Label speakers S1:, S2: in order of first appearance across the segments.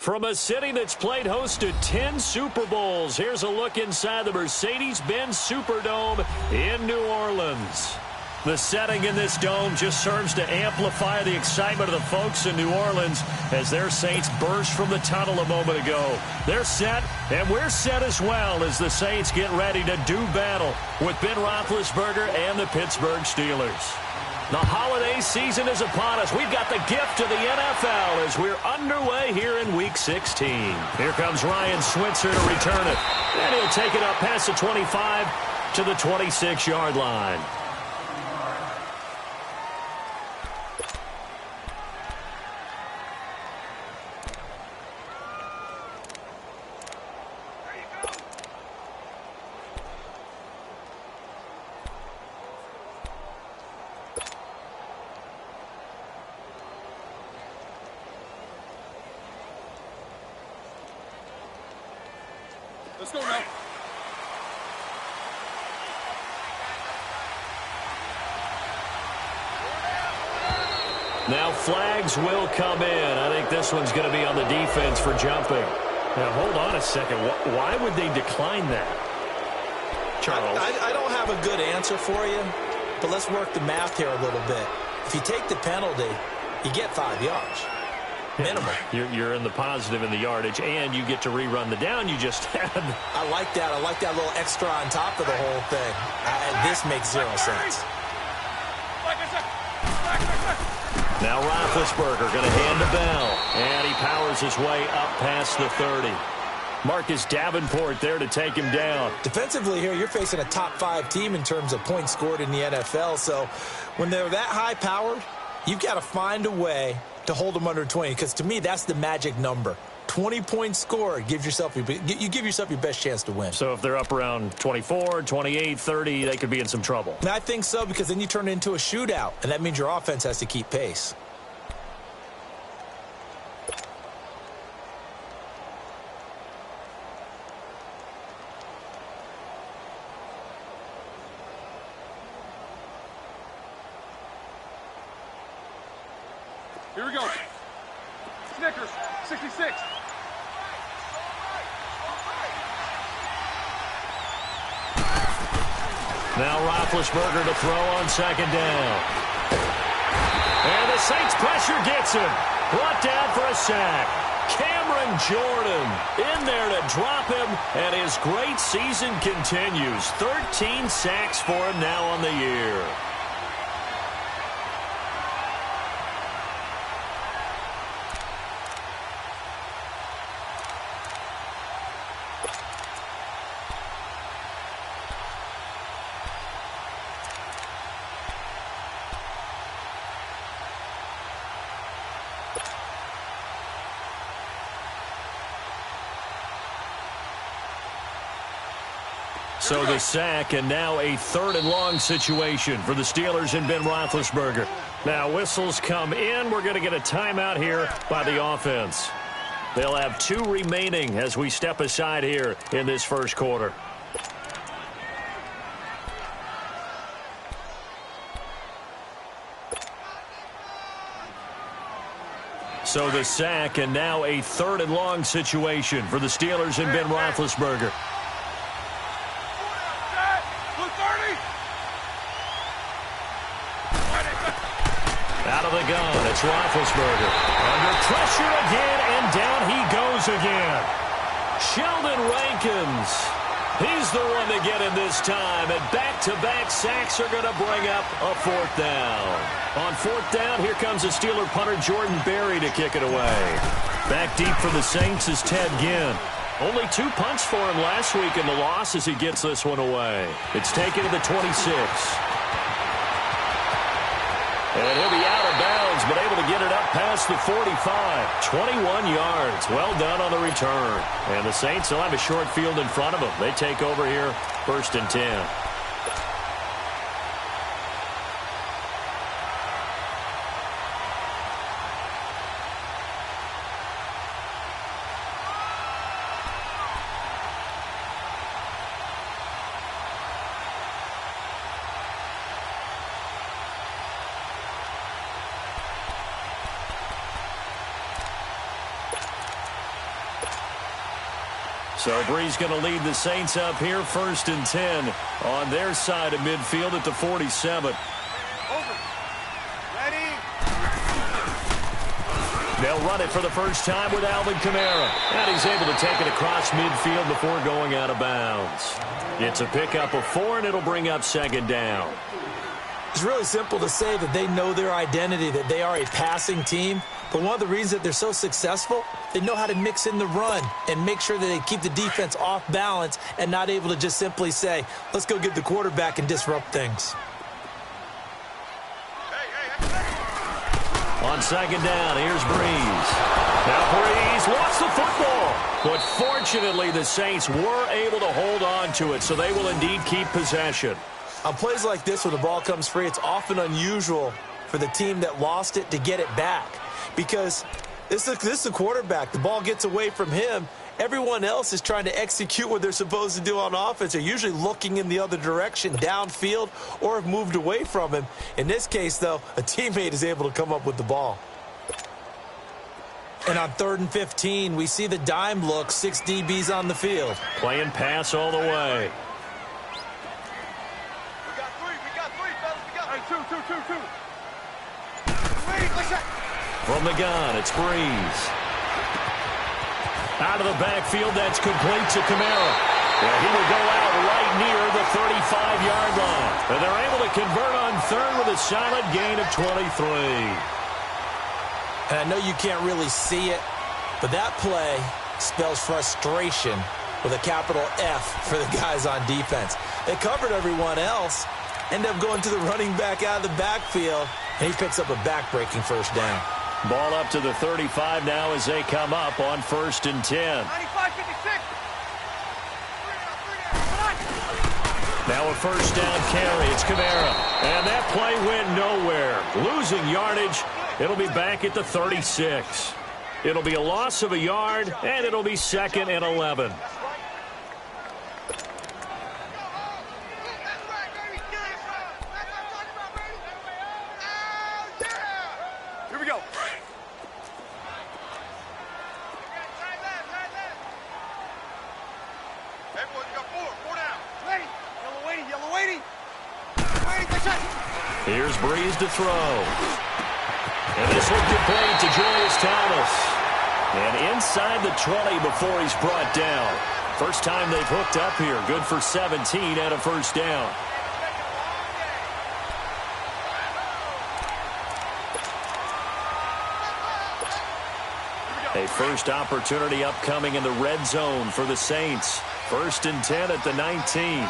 S1: From a city that's played host to 10 Super Bowls, here's a look inside the Mercedes-Benz Superdome in New Orleans. The setting in this dome just serves to amplify the excitement of the folks in New Orleans as their Saints burst from the tunnel a moment ago. They're set, and we're set as well as the Saints get ready to do battle with Ben Roethlisberger and the Pittsburgh Steelers. The holiday season is upon us. We've got the gift of the NFL as we're underway here in Week 16. Here comes Ryan Switzer to return it. And he'll take it up past the 25 to the 26-yard line.
S2: Let's go now.
S1: Now flags will come in. I think this one's going to be on the defense for jumping. Now hold on a second. Why would they decline that? Charles?
S3: I don't have a good answer for you, but let's work the math here a little bit. If you take the penalty, you get 5 yards. Minimum.
S1: You're in the positive in the yardage, and you get to rerun the down you just had.
S3: I like that. I like that little extra on top of the whole thing. This makes zero sense.
S1: Now Roethlisberger going to hand the bell, and he powers his way up past the 30. Marcus Davenport there to take him down.
S3: Defensively here, you're facing a top 5 team in terms of points scored in the NFL, so when they're that high-powered, you've got to find a way to hold them under 20, because to me, that's the magic number. 20 points scored, you give yourself your best chance to win.
S1: So if they're up around 24, 28, 30, they could be in some trouble.
S3: And I think so, because then you turn it into a shootout, and that means your offense has to keep pace.
S2: Here we go. Snickers, 66.
S1: Now Roethlisberger to throw on second down. And the Saints pressure gets him. Brought down for a sack. Cameron Jordan in there to drop him, and his great season continues. 13 sacks for him now on the year. So the sack, and now a 3rd and long situation for the Steelers and Ben Roethlisberger. Now whistles come in. We're going to get a timeout here by the offense. They'll have 2 remaining as we step aside here in this first quarter. So the sack, and now a 3rd and long situation for the Steelers and Ben Roethlisberger. Out of the gun, it's Roethlisberger. Under pressure again, and down he goes again. Sheldon Rankins. He's the one to get him this time, and back-to-back sacks are going to bring up a 4th down. On 4th down, here comes the Steeler punter Jordan Berry to kick it away. Back deep for the Saints is Ted Ginn. Only 2 punts for him last week in the loss as he gets this one away. It's taken to the 26. And he'll be out of bounds, but able to get it up past the 45. 21 yards. Well done on the return. And the Saints will have a short field in front of them. They take over here, 1st and 10. So Bree's going to lead the Saints up here 1st and 10 on their side of midfield at the 47. They'll run it for the first time with Alvin Kamara. And he's able to take it across midfield before going out of bounds. It's a pickup of 4, and it'll bring up 2nd down.
S3: It's really simple to say that they know their identity, that they are a passing team. But one of the reasons that they're so successful, they know how to mix in the run and make sure that they keep the defense off balance and not able to just simply say, let's go get the quarterback and disrupt things.
S1: On 2nd down, here's Breeze. Now Breeze lost the football. But fortunately, the Saints were able to hold on to it, so they will indeed keep possession.
S3: On plays like this where the ball comes free, it's often unusual for the team that lost it to get it back. Because this is the quarterback. The ball gets away from him. Everyone else is trying to execute what they're supposed to do on offense. They're usually looking in the other direction, downfield, or have moved away from him. In this case, though, a teammate is able to come up with the ball. And on 3rd and 15, we see the dime look, 6 DBs on the field.
S1: Playing pass all the way.
S2: We got three, fellas. We got two.
S1: From the gun, it's Breeze. Out of the backfield, that's complete to Kamara. And he will go out right near the 35-yard line. And they're able to convert on 3rd with a solid gain of 23.
S3: And I know you can't really see it, but that play spells frustration with a capital F for the guys on defense. They covered everyone else, end up going to the running back out of the backfield, and he picks up a back-breaking 1st down.
S1: Ball up to the 35 now as they come up on 1st and 10.
S2: 95-56.
S1: Now a 1st down carry. It's Kamara. And that play went nowhere. Losing yardage. It'll be back at the 36. It'll be a loss of a yard, and it'll be 2nd and 11.
S2: Here we go. Everyone, you got 4 down. Ready. Yellow waiting.
S1: Here's Breeze to throw. And this one complete to Julius Thomas. And inside the 20 before he's brought down. First time they've hooked up here. Good for 17 and a 1st down. A first opportunity upcoming in the red zone for the Saints. 1st and 10 at the 19.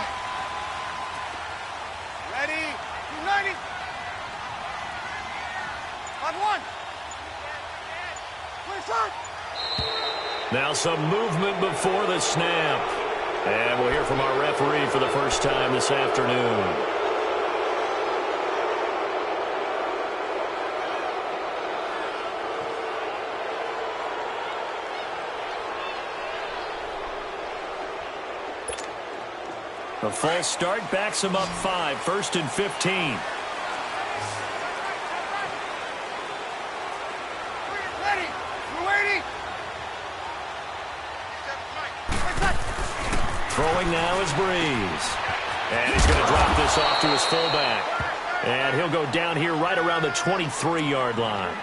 S2: Ready. 290. On 1.
S1: Now some movement before the snap. And we'll hear from our referee for the first time this afternoon. A false start backs him up 5. 1st and 15.
S2: Ready. We're waiting.
S1: Throwing now is Breeze. And he's going to drop this off to his fullback. And he'll go down here right around the 23-yard line.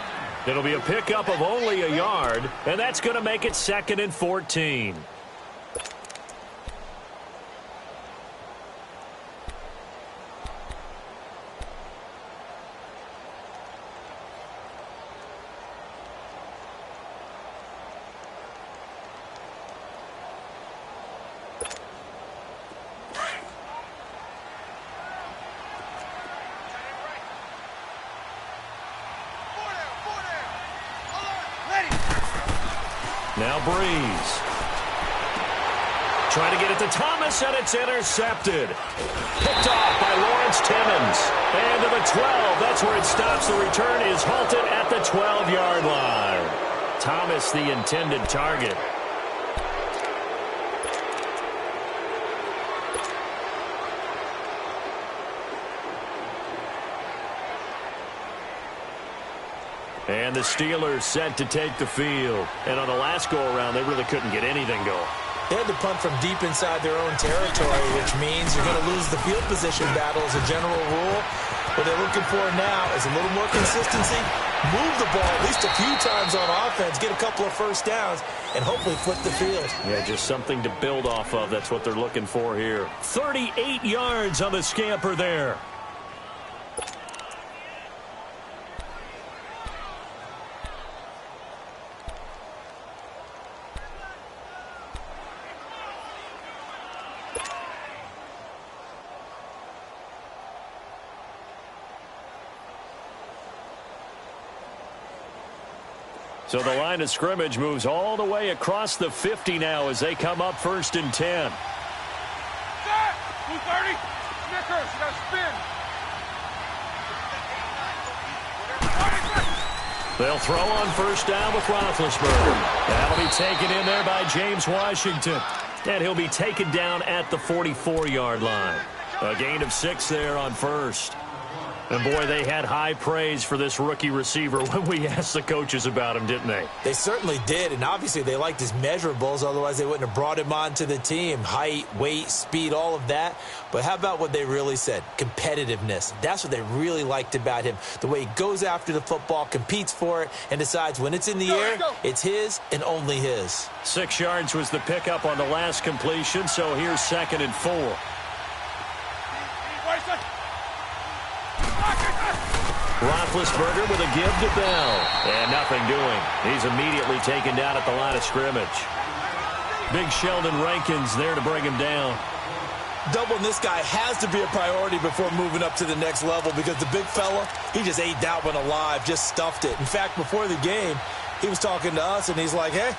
S1: It'll be a pickup of only a yard, and that's going to make it 2nd and 14. Now Breeze. Trying to get it to Thomas, and it's intercepted. Picked off by Lawrence Timmons. And to the 12. That's where it stops. The return is halted at the 12-yard line. Thomas, the intended target. And the Steelers set to take the field. And on the last go-around, they really couldn't get anything going.
S3: They had to punt from deep inside their own territory, which means you're going to lose the field position battle as a general rule. What they're looking for now is a little more consistency, move the ball at least a few times on offense, get a couple of first downs, and hopefully flip the field.
S1: Yeah, just something to build off of. That's what they're looking for here. 38 yards on the scamper there. So the line of scrimmage moves all the way across the 50 now as they come up 1st and 10.
S2: Set! 230. Snickers, you got to spin.
S1: They'll throw on 1st down with Roethlisberger. That'll be taken in there by James Washington. And he'll be taken down at the 44-yard line. A gain of 6 there on 1st. And, boy, they had high praise for this rookie receiver when we asked the coaches about him, didn't they?
S3: They certainly did, and obviously they liked his measurables. Otherwise, they wouldn't have brought him onto the team. Height, weight, speed, all of that. But how about what they really said? Competitiveness. That's what they really liked about him. The way he goes after the football, competes for it, and decides when it's in the air, it's his and only his.
S1: 6 yards was the pickup on the last completion, so here's 2nd and 4. Roethlisberger with a give to Bell. And nothing doing. He's immediately taken down at the line of scrimmage. Big Sheldon Rankins there to bring him down.
S3: Doubling this guy has to be a priority before moving up to the next level because the big fella, he just ate that one alive, just stuffed it. In fact, before the game, he was talking to us, and he's like, hey,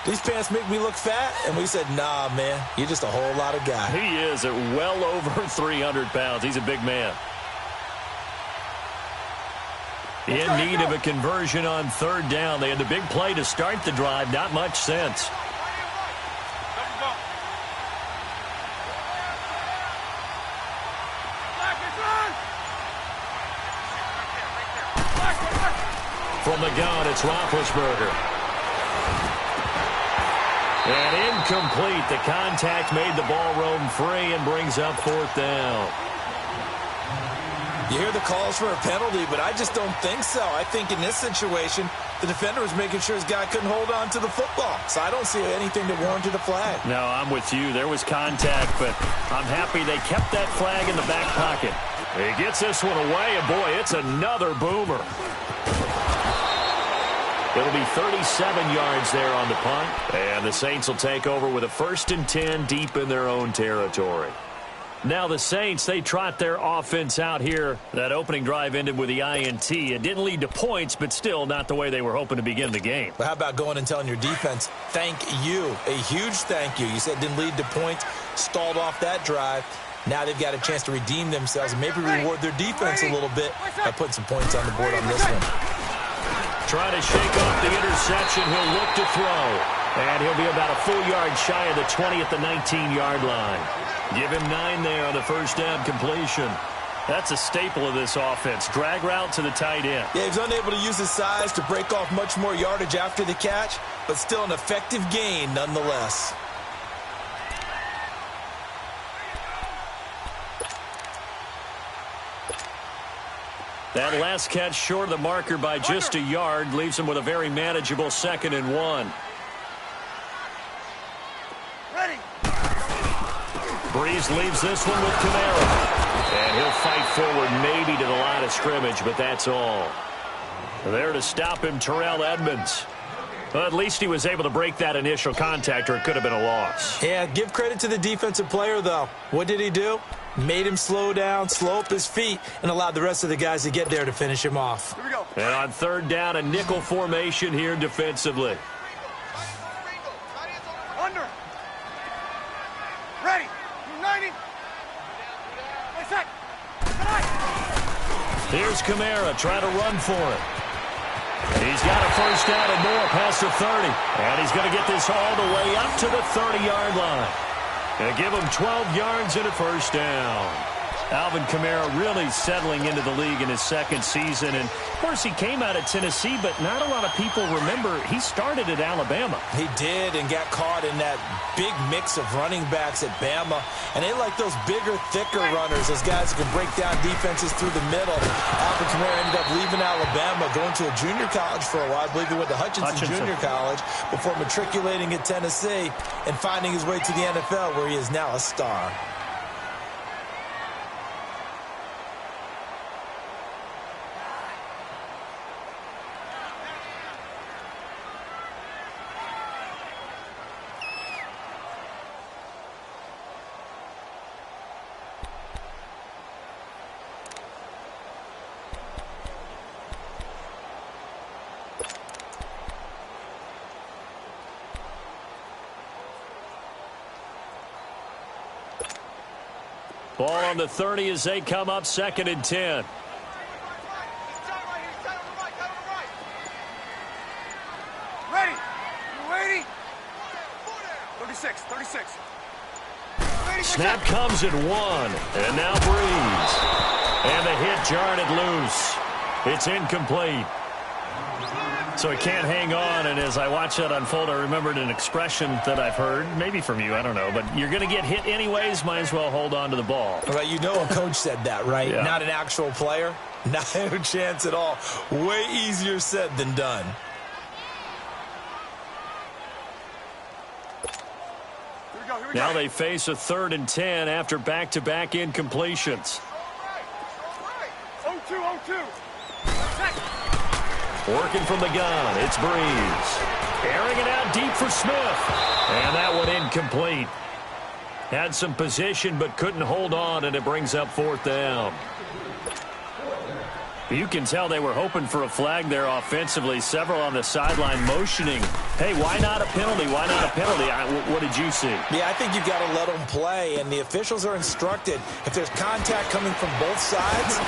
S3: these pants make me look fat? And we said, nah, man, you're just a whole lot of guy.
S1: He is at well over 300 pounds. He's a big man. In need of a conversion on 3rd down. They had the big play to start the drive. Not much sense. From the gun, it's Roethlisberger. And incomplete. The contact made the ball roam free and brings up 4th down.
S3: You hear the calls for a penalty, but I just don't think so. I think in this situation, the defender was making sure his guy couldn't hold on to the football. So I don't see anything that warranted a flag.
S1: No, I'm with you. There was contact, but I'm happy they kept that flag in the back pocket. He gets this one away, and boy, it's another boomer. It'll be 37 yards there on the punt, and the Saints will take over with a 1st and 10 deep in their own territory. Now the Saints, they trot their offense out here. That opening drive ended with the INT. It didn't lead to points, but still not the way they were hoping to begin the game.
S3: But how about going and telling your defense, thank you, a huge thank you. You said it didn't lead to points, stalled off that drive. Now they've got a chance to redeem themselves and maybe reward their defense a little bit by putting some points on the board on this one.
S1: Trying to shake off the interception. He'll look to throw. And he'll be about a full yard shy of the 20 at the 19-yard line. Give him 9 there on the 1st down completion. That's a staple of this offense. Drag route to the tight end.
S3: Yeah, he was unable to use his size to break off much more yardage after the catch, but still an effective gain nonetheless.
S1: That last catch short of the marker by just a yard leaves him with a very manageable 2nd and 1.
S2: Ready.
S1: Breeze leaves this one with Kamara. And he'll fight forward maybe to the line of scrimmage, but that's all. There to stop him, Terrell Edmonds. Well, at least he was able to break that initial contact, or it could have been a loss.
S3: Yeah, give credit to the defensive player, though. What did he do? Made him slow down, slow up his feet, and allowed the rest of the guys to get there to finish him off.
S2: Here we go.
S1: And on 3rd down, a nickel formation here defensively.
S2: Under. Ready. 90. Play set.
S1: Here's Kamara trying to run for it. He's got a 1st down and more past the 30. And he's going to get this all the way up to the 30-yard line. And give him 12 yards and a 1st down. Alvin Kamara really settling into the league in his second season. And, of course, he came out of Tennessee, but not a lot of people remember he started at Alabama.
S3: He did and got caught in that big mix of running backs at Bama. And they like those bigger, thicker runners, those guys who can break down defenses through the middle. Alvin Kamara ended up leaving Alabama, going to a junior college for a while. I believe he went to Hutchinson Junior College before matriculating at Tennessee and finding his way to the NFL, where he is now a star.
S1: Ball on the 30 as they come up 2nd and 10.
S2: Ready? You ready? 36, 36.
S1: Snap comes at 1, and now Breeze. And the hit jarred it loose. It's incomplete. So he can't hang on, and as I watch that unfold, I remembered an expression that I've heard, maybe from you, I don't know, but you're going to get hit anyways, might as well hold on to the ball.
S3: Well, you know a coach said that, right?
S1: Yeah.
S3: Not an actual player. Not a chance at all. Way easier said than done.
S2: Here we
S1: Now
S2: go.
S1: they face a 3rd and 10 after back-to-back incompletions.
S2: 0-2, 0-2.
S1: Working from the gun, it's Breeze. Airing it out deep for Smith. And that one incomplete. Had some position but couldn't hold on, and it brings up 4th down. You can tell they were hoping for a flag there offensively. Several on the sideline motioning. Hey, why not a penalty? Why not a penalty? What did you see?
S3: Yeah, I think you've got to let them play, and the officials are instructed. If there's contact coming from both sides,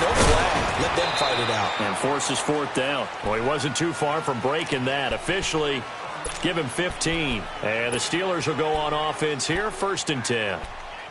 S3: no flag. Let them fight it out.
S1: And forces 4th down. Well, he wasn't too far from breaking that. Officially, give him 15. And the Steelers will go on offense here, 1st and 10.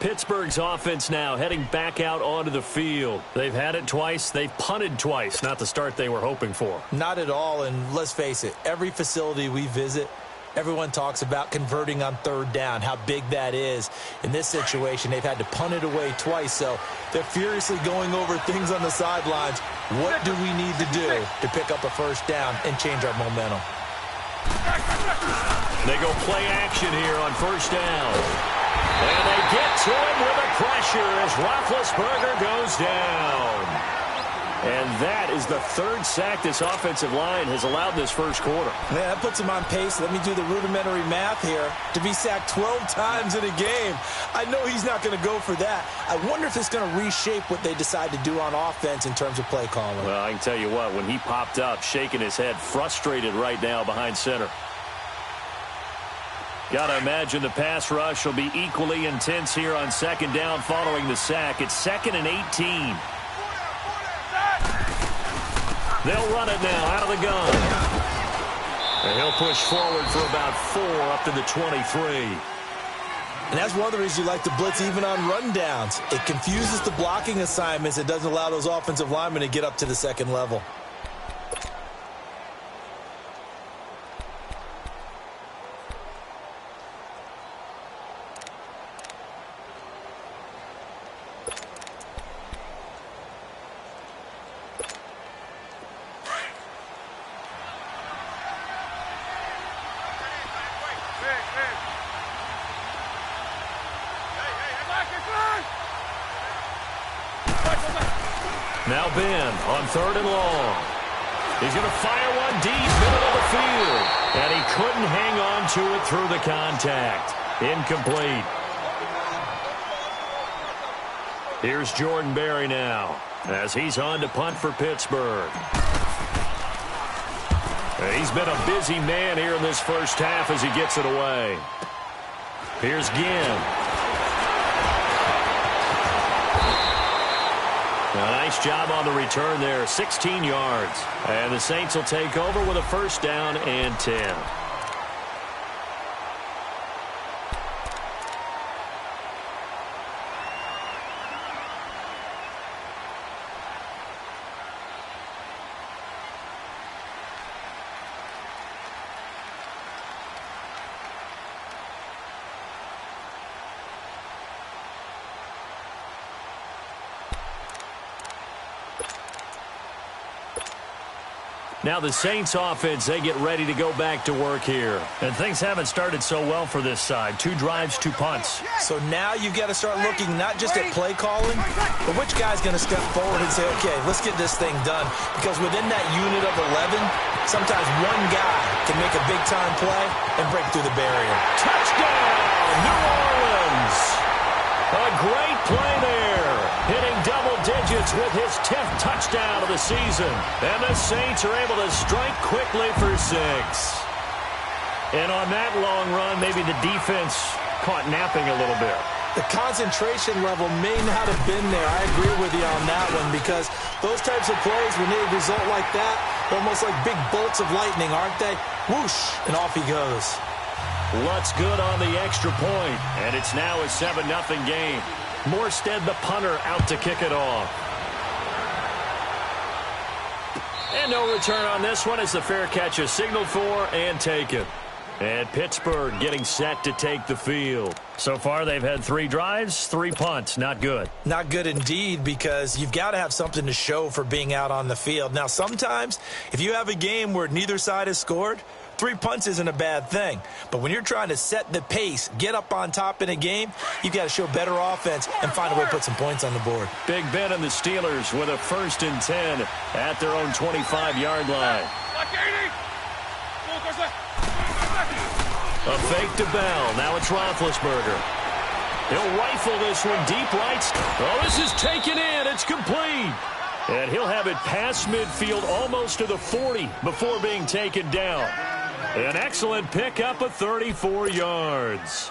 S1: Pittsburgh's offense now heading back out onto the field. They've had it twice. They've punted twice. Not the start they were hoping for.
S3: Not at all, and let's face it, every facility we visit, everyone talks about converting on 3rd down, how big that is. In this situation, they've had to punt it away twice, so they're furiously going over things on the sidelines. What do we need to do to pick up a 1st down and change our momentum?
S1: They go play action here on 1st down. And they get to him with a pressure as Roethlisberger goes down. And that is the 3rd sack this offensive line has allowed this first quarter.
S3: Man, that puts him on pace. Let me do the rudimentary math here. To be sacked 12 times in a game. I know he's not going to go for that. I wonder if it's going to reshape what they decide to do on offense in terms of play calling.
S1: Well, I can tell you what, when he popped up, shaking his head, frustrated right now behind center. Got to imagine the pass rush will be equally intense here on 2nd down following the sack. It's 2nd and 18. They'll run it now out of the gun. And he'll push forward for about 4 up to the 23.
S3: And that's one of the reasons you like to blitz even on rundowns. It confuses the blocking assignments. It doesn't allow those offensive linemen to get up to the 2nd level.
S1: Now Ben on 3rd and long. He's going to fire one deep, middle of the field. And he couldn't hang on to it through the contact. Incomplete. Here's Jordan Berry now as he's on to punt for Pittsburgh. He's been a busy man here in this first half as he gets it away. Here's Ginn. A nice job on the return there, 16 yards. And the Saints will take over with a 1st down and 10. Now the Saints offense, they get ready to go back to work here. And things haven't started so well for this side. 2 drives, 2 punts.
S3: So now you've got to start looking not just at play calling, but which guy's going to step forward and say, okay, let's get this thing done. Because within that unit of 11, sometimes one guy can make a big-time play and break through the barrier.
S1: Touchdown, New Orleans! A great play there, hitting double digits with his 10th touchdown of the season. And the Saints are able to strike quickly for 6. And on that long run, maybe the defense caught napping a little bit.
S3: The concentration level may not have been there. I agree with you on that one, because those types of plays, when they result like that, they're almost like big bolts of lightning, aren't they? Whoosh, and off he goes.
S1: What's good on the extra point, and it's now a 7-0 game. Morstead, the punter, out to kick it off. And no return on this one as the fair catch is signaled for and taken. And Pittsburgh getting set to take the field. So far, they've had 3 drives, 3 punts. Not good.
S3: Not good indeed, because you've got to have something to show for being out on the field. Now, sometimes, if you have a game where neither side has scored, 3 punts isn't a bad thing. But when you're trying to set the pace, get up on top in a game, you've got to show better offense and find a way to put some points on the board.
S1: Big Ben and the Steelers with a 1st and 10 at their own 25-yard line. A fake to Bell. Now it's Roethlisberger. He'll rifle this one deep right. Oh, this is taken in. It's complete. And he'll have it past midfield almost to the 40 before being taken down. An excellent pickup of 34 yards.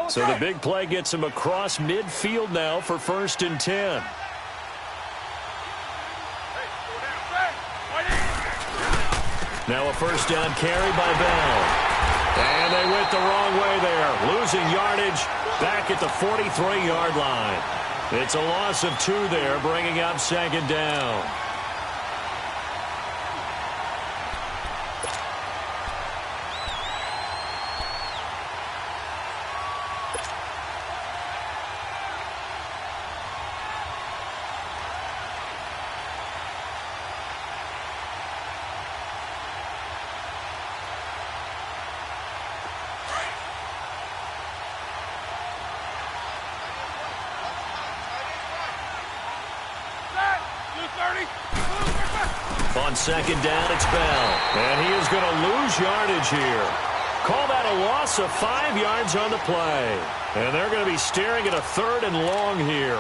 S1: So the big play gets him across midfield now for 1st and 10. Now a 1st down carry by Bell. And they went the wrong way there. Losing yardage back at the 43-yard line. It's a loss of 2 there, bringing up 2nd down. On 2nd down, it's Bell. And he is going to lose yardage here. Call that a loss of 5 yards on the play. And they're going to be staring at a 3rd and long here.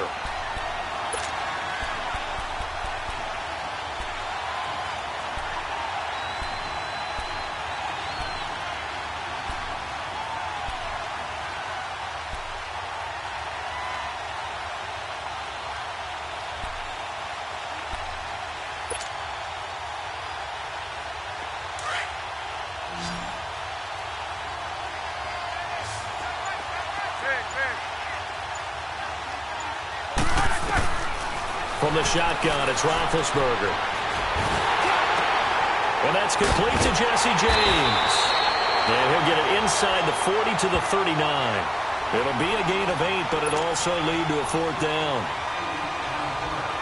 S1: From the shotgun, it's Roethlisberger. And that's complete to Jesse James. And he'll get it inside the 40 to the 39. It'll be a gain of 8, but it'll also lead to a 4th down.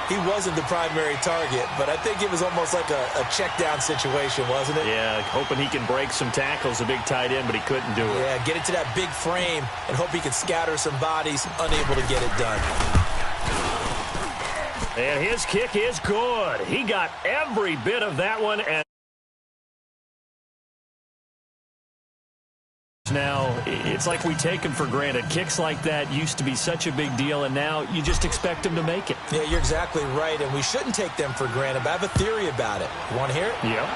S3: He wasn't the primary target, but I think it was almost like a check down situation, wasn't it?
S1: Yeah, hoping he can break some tackles, a big tight end, but he couldn't do it.
S3: Yeah, get it to that big frame and hope he can scatter some bodies, unable to get it done.
S1: And his kick is good. He got every bit of that one. And now, it's like we take him for granted. Kicks like that used to be such a big deal, and now you just expect him to make it.
S3: Yeah, you're exactly right, and we shouldn't take them for granted, but I have a theory about it. You want to hear it?
S1: Yeah.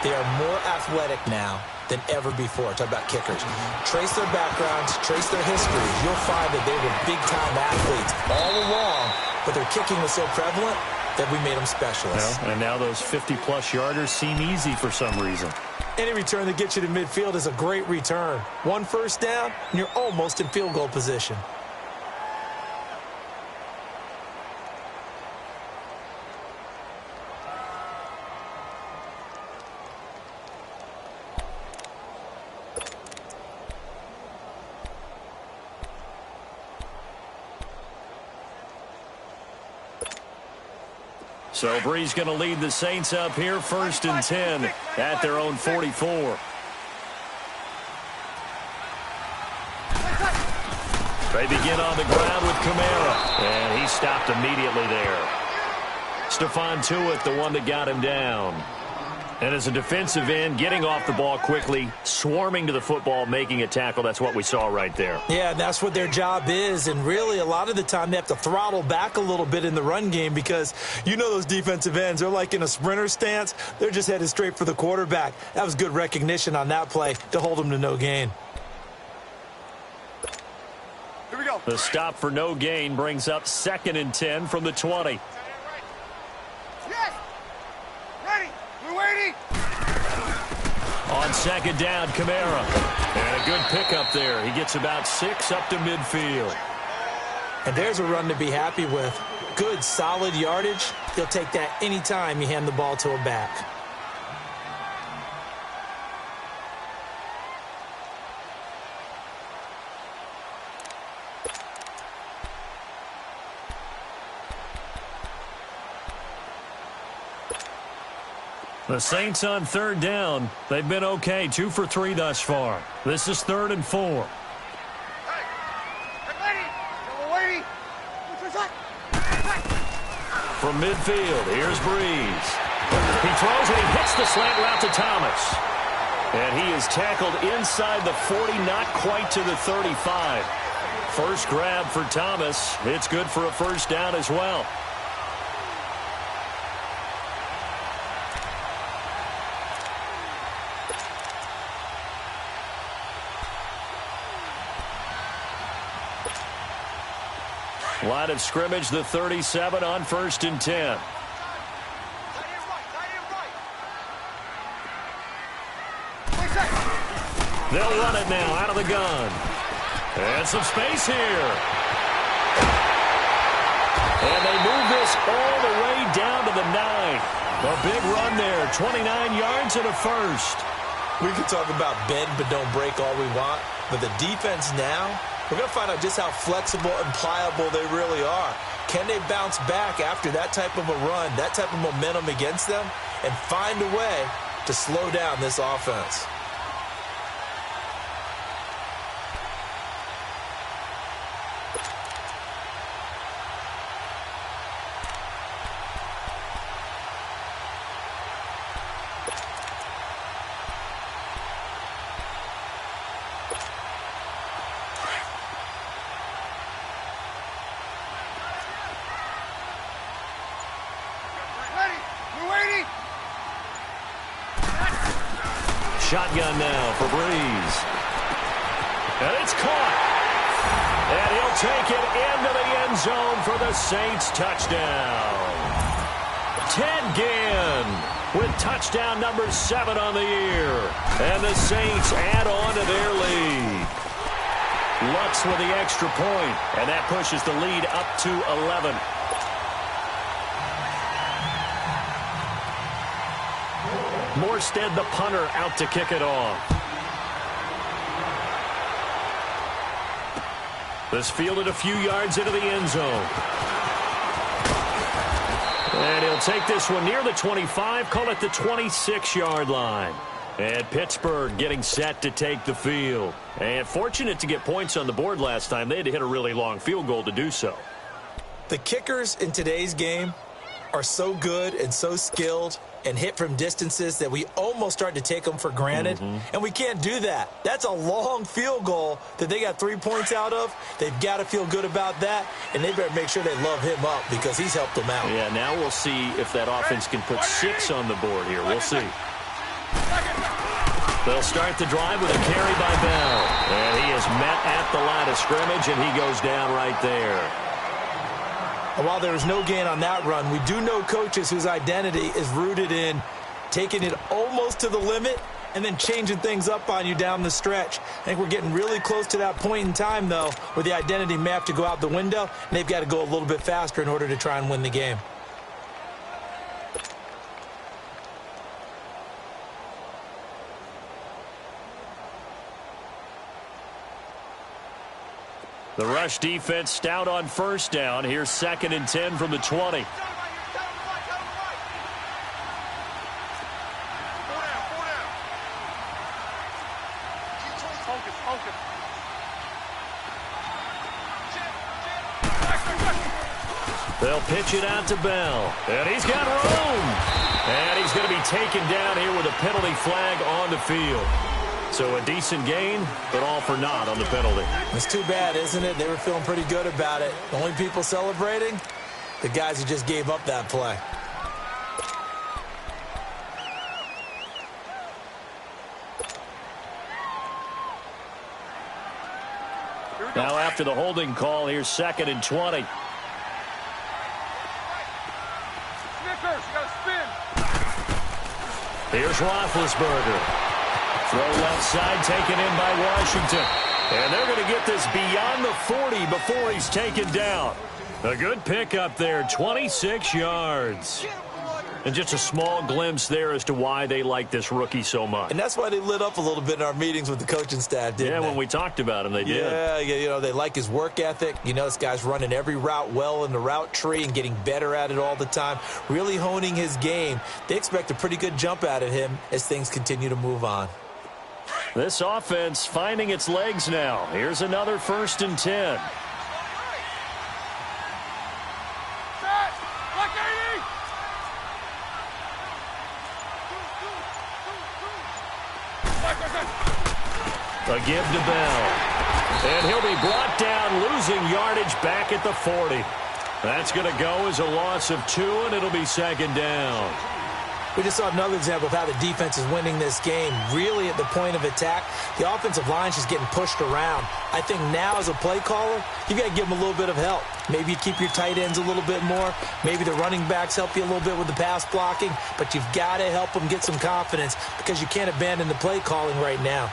S3: They are more athletic now than ever before. Talk about kickers. Trace their backgrounds, trace their histories. You'll find that they were big-time athletes all along, but their kicking was so prevalent that we made them specialists.
S1: Well, and now those 50-plus yarders seem easy for some reason.
S3: Any return that gets you to midfield is a great return. 1 first down, and you're almost in field goal position.
S1: So Bree's going to lead the Saints up here 1st and 10 at their own 44. They begin on the ground with Kamara, and he stopped immediately there. Stephon Tuitt, the one that got him down. And as a defensive end, getting off the ball quickly, swarming to the football, making a tackle. That's what we saw right there.
S3: Yeah, that's what their job is. And really, a lot of the time, they have to throttle back a little bit in the run game because you know those defensive ends, they're like in a sprinter stance. They're just headed straight for the quarterback. That was good recognition on that play to hold them to no gain.
S2: Here we go.
S1: The stop for no gain brings up 2nd and 10 from the 20.
S2: Yes. Ready. We're waiting.
S1: On 2nd down, Kamara. And a good pickup there. He gets about 6 up to midfield.
S3: And there's a run to be happy with. Good, solid yardage. He'll take that anytime you hand the ball to a back.
S1: The Saints on 3rd down. They've been okay, 2 for 3 thus far. This is 3rd and 4.
S2: Hey. Get ready. We're waiting.
S1: From midfield, here's Breeze. He throws and he hits the slant route to Thomas. And he is tackled inside the 40, not quite to the 35. First grab for Thomas. It's good for a 1st down as well. Line of scrimmage, the 37 on 1st and 10. They'll run it now out of the gun. And some space here. And they move this all the way down to the 9. A big run there, 29 yards and a 1st.
S3: We can talk about bend but don't break all we want, but the defense now, we're going to find out just how flexible and pliable they really are. Can they bounce back after that type of a run, that type of momentum against them, and find a way to slow down this offense?
S1: Shotgun now for Breeze. And it's caught. And he'll take it into the end zone for the Saints touchdown. Ted Ginn with touchdown number 7 on the year. And the Saints add on to their lead. Lutz with the extra point, and that pushes the lead up to 11. Morstead, the punter, out to kick it off. This fielded a few yards into the end zone. And he'll take this one near the 25, call it the 26-yard line. And Pittsburgh getting set to take the field. And fortunate to get points on the board last time. They had to hit a really long field goal to do so.
S3: The kickers in today's game are so good and so skilled and hit from distances that we almost start to take them for granted. And we can't do that. That's a long field goal that they got 3 points out of. They've got to feel good about that, and they better make sure they love him up because he's helped them out.
S1: Yeah, now we'll see if that offense can put 6 on the board here. We'll see. They'll start the drive with a carry by Bell. And he is met at the line of scrimmage, and he goes down right there.
S3: And while there was no gain on that run, we do know coaches whose identity is rooted in taking it almost to the limit and then changing things up on you down the stretch. I think we're getting really close to that point in time, though, where the identity may have to go out the window, and they've got to go a little bit faster in order to try and win the game.
S1: The rush defense stout on 1st down. Here's 2nd and 10 from the 20.
S2: Focus, focus.
S1: They'll pitch it out to Bell. And he's got room. And he's going to be taken down here with a penalty flag on the field. So a decent gain, but all for naught on the penalty.
S3: It's too bad, isn't it? They were feeling pretty good about it. The only people celebrating, the guys who just gave up that play.
S1: Now after the holding call, here's 2nd and 20.
S2: Snickers, you got to spin.
S1: Here's Roethlisberger. Throw left side taken in by Washington. And they're going to get this beyond the 40 before he's taken down. A good pickup there, 26 yards. And just a small glimpse there as to why they like this rookie so much.
S3: And that's why they lit up a little bit in our meetings with the coaching staff, didn't they?
S1: Yeah, when we talked about him, they did.
S3: Yeah, you know, they like his work ethic. You know, this guy's running every route well in the route tree and getting better at it all the time, really honing his game. They expect a pretty good jump out of him as things continue to move on.
S1: This offense finding its legs now. Here's another 1st and 10. A give to Bell. And he'll be brought down, losing yardage back at the 40. That's going to go as a loss of 2, and it'll be 2nd down.
S3: We just saw another example of how the defense is winning this game. Really at the point of attack, the offensive line's just getting pushed around. I think now as a play caller, you got to give them a little bit of help. Maybe you keep your tight ends a little bit more. Maybe the running backs help you a little bit with the pass blocking. But you've got to help them get some confidence because you can't abandon the play calling right now.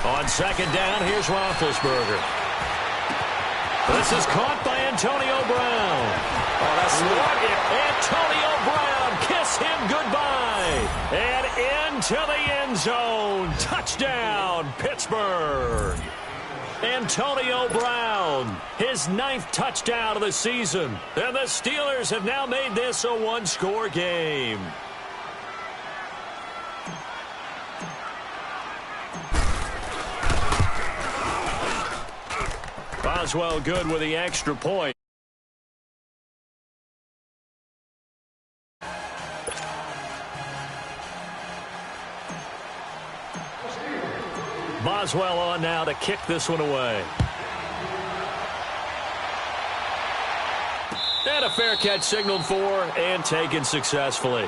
S1: On 2nd down, here's Roethlisberger. This is caught by Antonio Brown.
S3: Oh, that's
S1: what if Antonio Brown kiss him goodbye. And into the end zone. Touchdown, Pittsburgh. Antonio Brown, his 9th touchdown of the season. And the Steelers have now made this a one-score game. Boswell good with the extra point. Boswell on now to kick this one away. And a fair catch signaled for and taken successfully.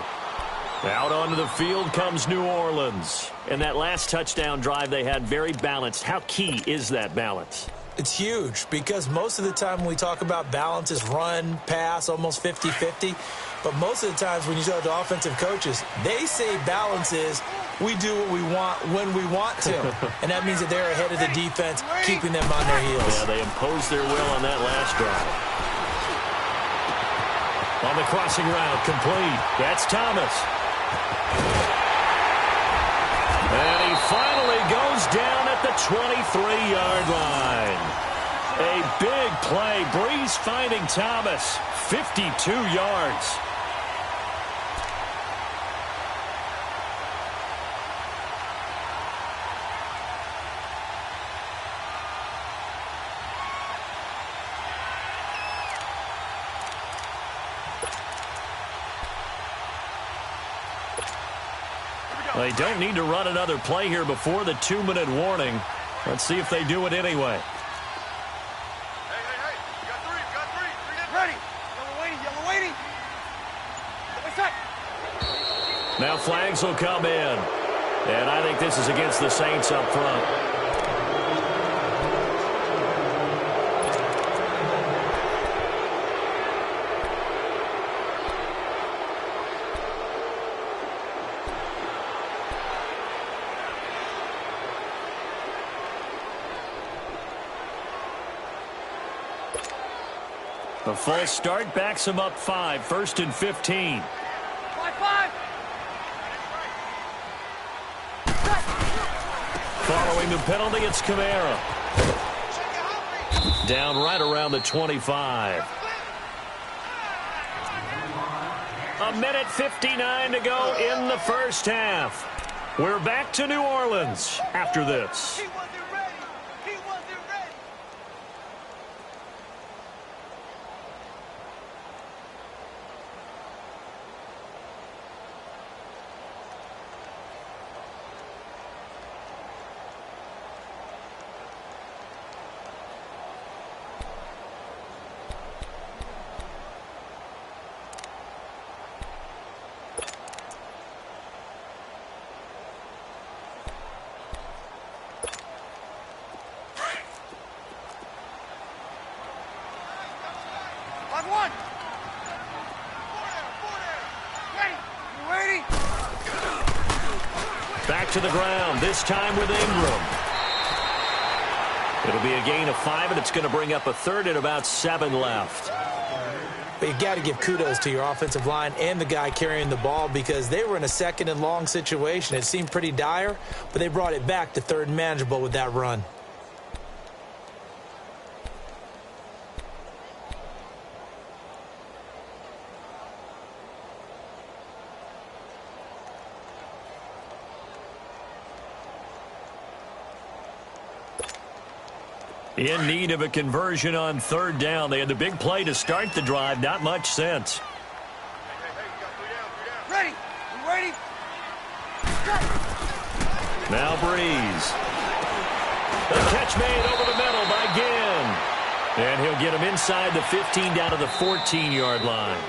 S1: Out onto the field comes New Orleans. And that last touchdown drive they had very balanced. How key is that balance?
S3: It's huge because most of the time when we talk about balance is run, pass, almost 50-50. But most of the times when you talk to offensive coaches, they say balance is we do what we want when we want to. And that means that they're ahead of the defense, keeping them on their heels.
S1: Yeah, they imposed their will on that last drive. On the crossing route, complete. That's Thomas. And he finally goes down at the 23-yard line. A big play. Breeze finding Thomas. 52 yards. They don't need to run another play here before the 2-minute warning. Let's see if they do it anyway.
S2: Hey, you got three. Ready. Yellow waiting.
S1: Now flags will come in. And I think this is against the Saints up front. A false start backs him up 5, 1st and 15. Following the penalty, it's Kamara. Down right around the 25. A minute 59 to go in the first half. We're back to New Orleans after this. Back to the ground, this time with Ingram. It'll be a gain of 5, and it's going to bring up a third and about 7 left.
S3: But you got to give kudos to your offensive line and the guy carrying the ball because they were in a second and long situation. It seemed pretty dire, but they brought it back to third and manageable with that run.
S1: In need of a conversion on third down. They had the big play to start the drive. Not much sense.
S2: Ready? You ready?
S1: Now Breeze. The catch made over the middle by Ginn. And he'll get him inside the 15 down to the 14-yard line.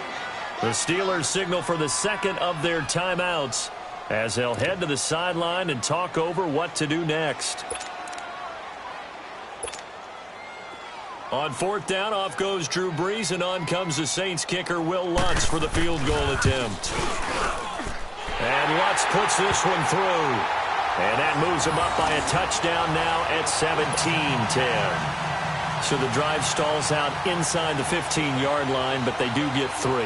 S1: The Steelers signal for the second of their timeouts as they'll head to the sideline and talk over what to do next. On fourth down, off goes Drew Brees, and on comes the Saints kicker Will Lutz for the field goal attempt. And Lutz puts this one through. And that moves him up by a touchdown now at 17-10. So the drive stalls out inside the 15-yard line, but they do get 3.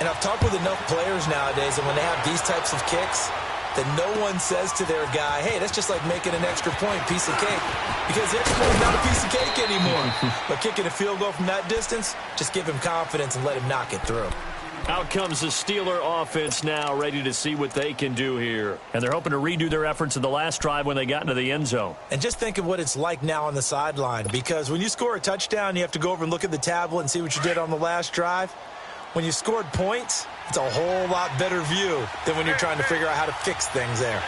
S3: And I've talked with enough players nowadays, and when they have these types of kicks, that no one says to their guy, hey, that's just like making an extra point, piece of cake. Because the extra point is not a piece of cake anymore. But kicking a field goal from that distance, just give him confidence and let him knock it through.
S1: Out comes the Steeler offense now, ready to see what they can do here. And they're hoping to redo their efforts in the last drive when they got into the end zone. And
S3: just think of what it's like now on the sideline. Because when you score a touchdown, you have to go over and look at the tablet and see what you did on the last drive. When you scored points, it's a whole lot better view than when you're trying to figure out how to fix things there.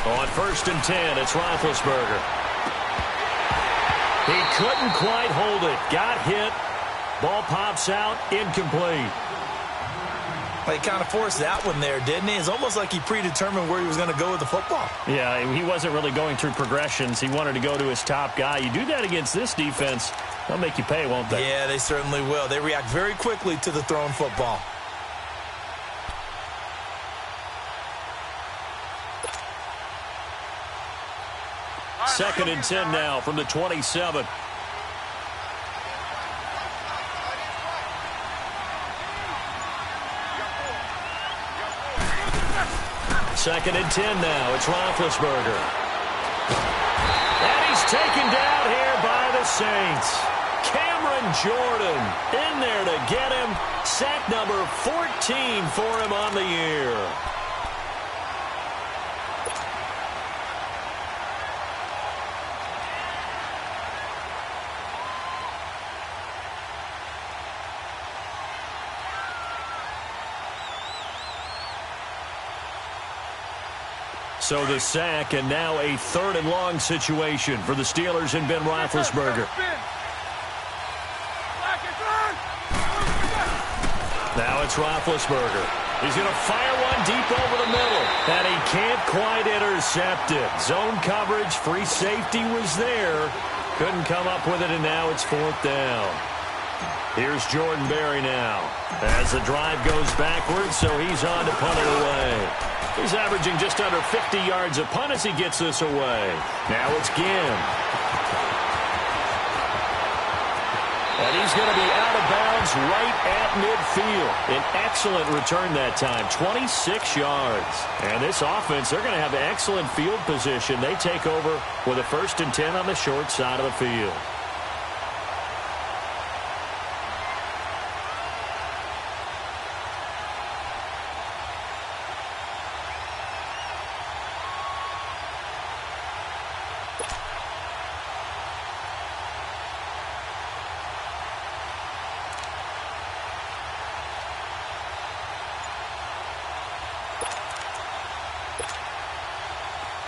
S1: On first and 10, it's Roethlisberger. He couldn't quite hold it. Got hit. Ball pops out. Incomplete.
S3: Well, he kind of forced that one there, didn't he? It's almost like he predetermined where he was going to go with the football.
S1: Yeah, he wasn't really going through progressions. He wanted to go to his top guy. You do that against this defense, they'll make you pay, won't they?
S3: Yeah, they certainly will. They react very quickly to the thrown football.
S1: Second and 10 now from the 27. Second and 10 now. It's Roethlisberger. And he's taken down here by the Saints. Cameron Jordan in there to get him. Sack number 14 for him on the year. So the sack, and now a third and long situation for the Steelers and Ben Roethlisberger. Now it's Roethlisberger. He's going to fire one deep over the middle, and he can't quite intercept it. Zone coverage, free safety was there. Couldn't come up with it, and now it's fourth down. Here's Jordan Berry now as the drive goes backwards, so he's on to punt it away. He's averaging just under 50 yards a punt as he gets this away. Now it's Ginn. And he's going to be out of bounds lands right at midfield. An excellent return that time, 26 yards. And this offense, they're going to have excellent field position. They take over with a 1st and 10 on the short side of the field.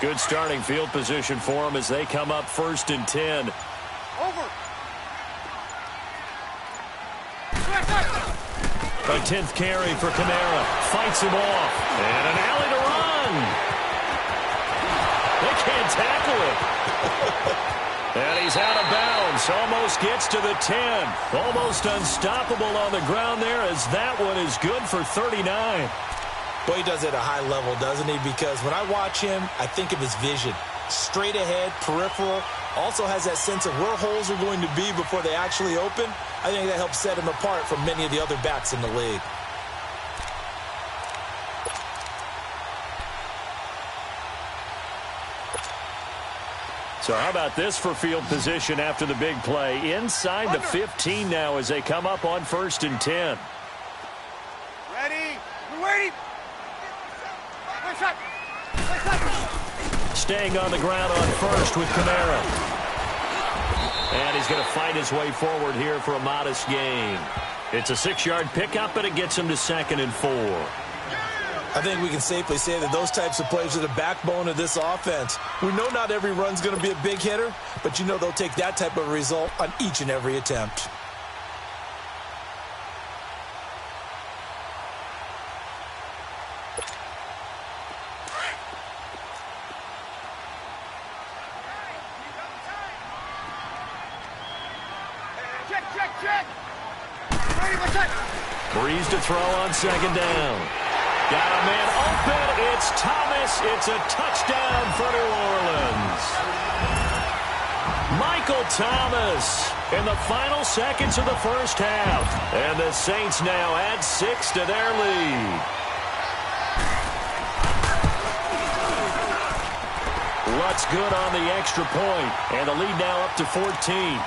S1: Good starting field position for them as they come up 1st and 10.
S2: Over.
S1: A 10th carry for Kamara. Fights him off. And an alley to run. They can't tackle him. And he's out of bounds. Almost gets to the 10. Almost unstoppable on the ground there as that one is good for 39.
S3: Well, he does it at a high level, doesn't he? Because when I watch him, I think of his vision. Straight ahead, peripheral. Also has that sense of where holes are going to be before they actually open. I think that helps set him apart from many of the other backs in the league.
S1: So how about this for field position after the big play? Inside the 15 now as they come up on 1st and 10.
S2: Ready? We're waiting.
S1: Staying on the ground on 1st with Kamara. And he's going to fight his way forward here for a modest gain. It's a 6-yard pickup, and it gets him to 2nd and 4.
S3: I think we can safely say that those types of plays are the backbone of this offense. We know not every run's going to be a big hitter, but you know they'll take that type of result on each and every attempt.
S1: Breeze to throw on 2nd down. Got a man open. It's Thomas. It's a touchdown for New Orleans. Michael Thomas in the final seconds of the 1st half. And the Saints now add 6 to their lead. Lutz good on the extra point. And the lead now up to 14.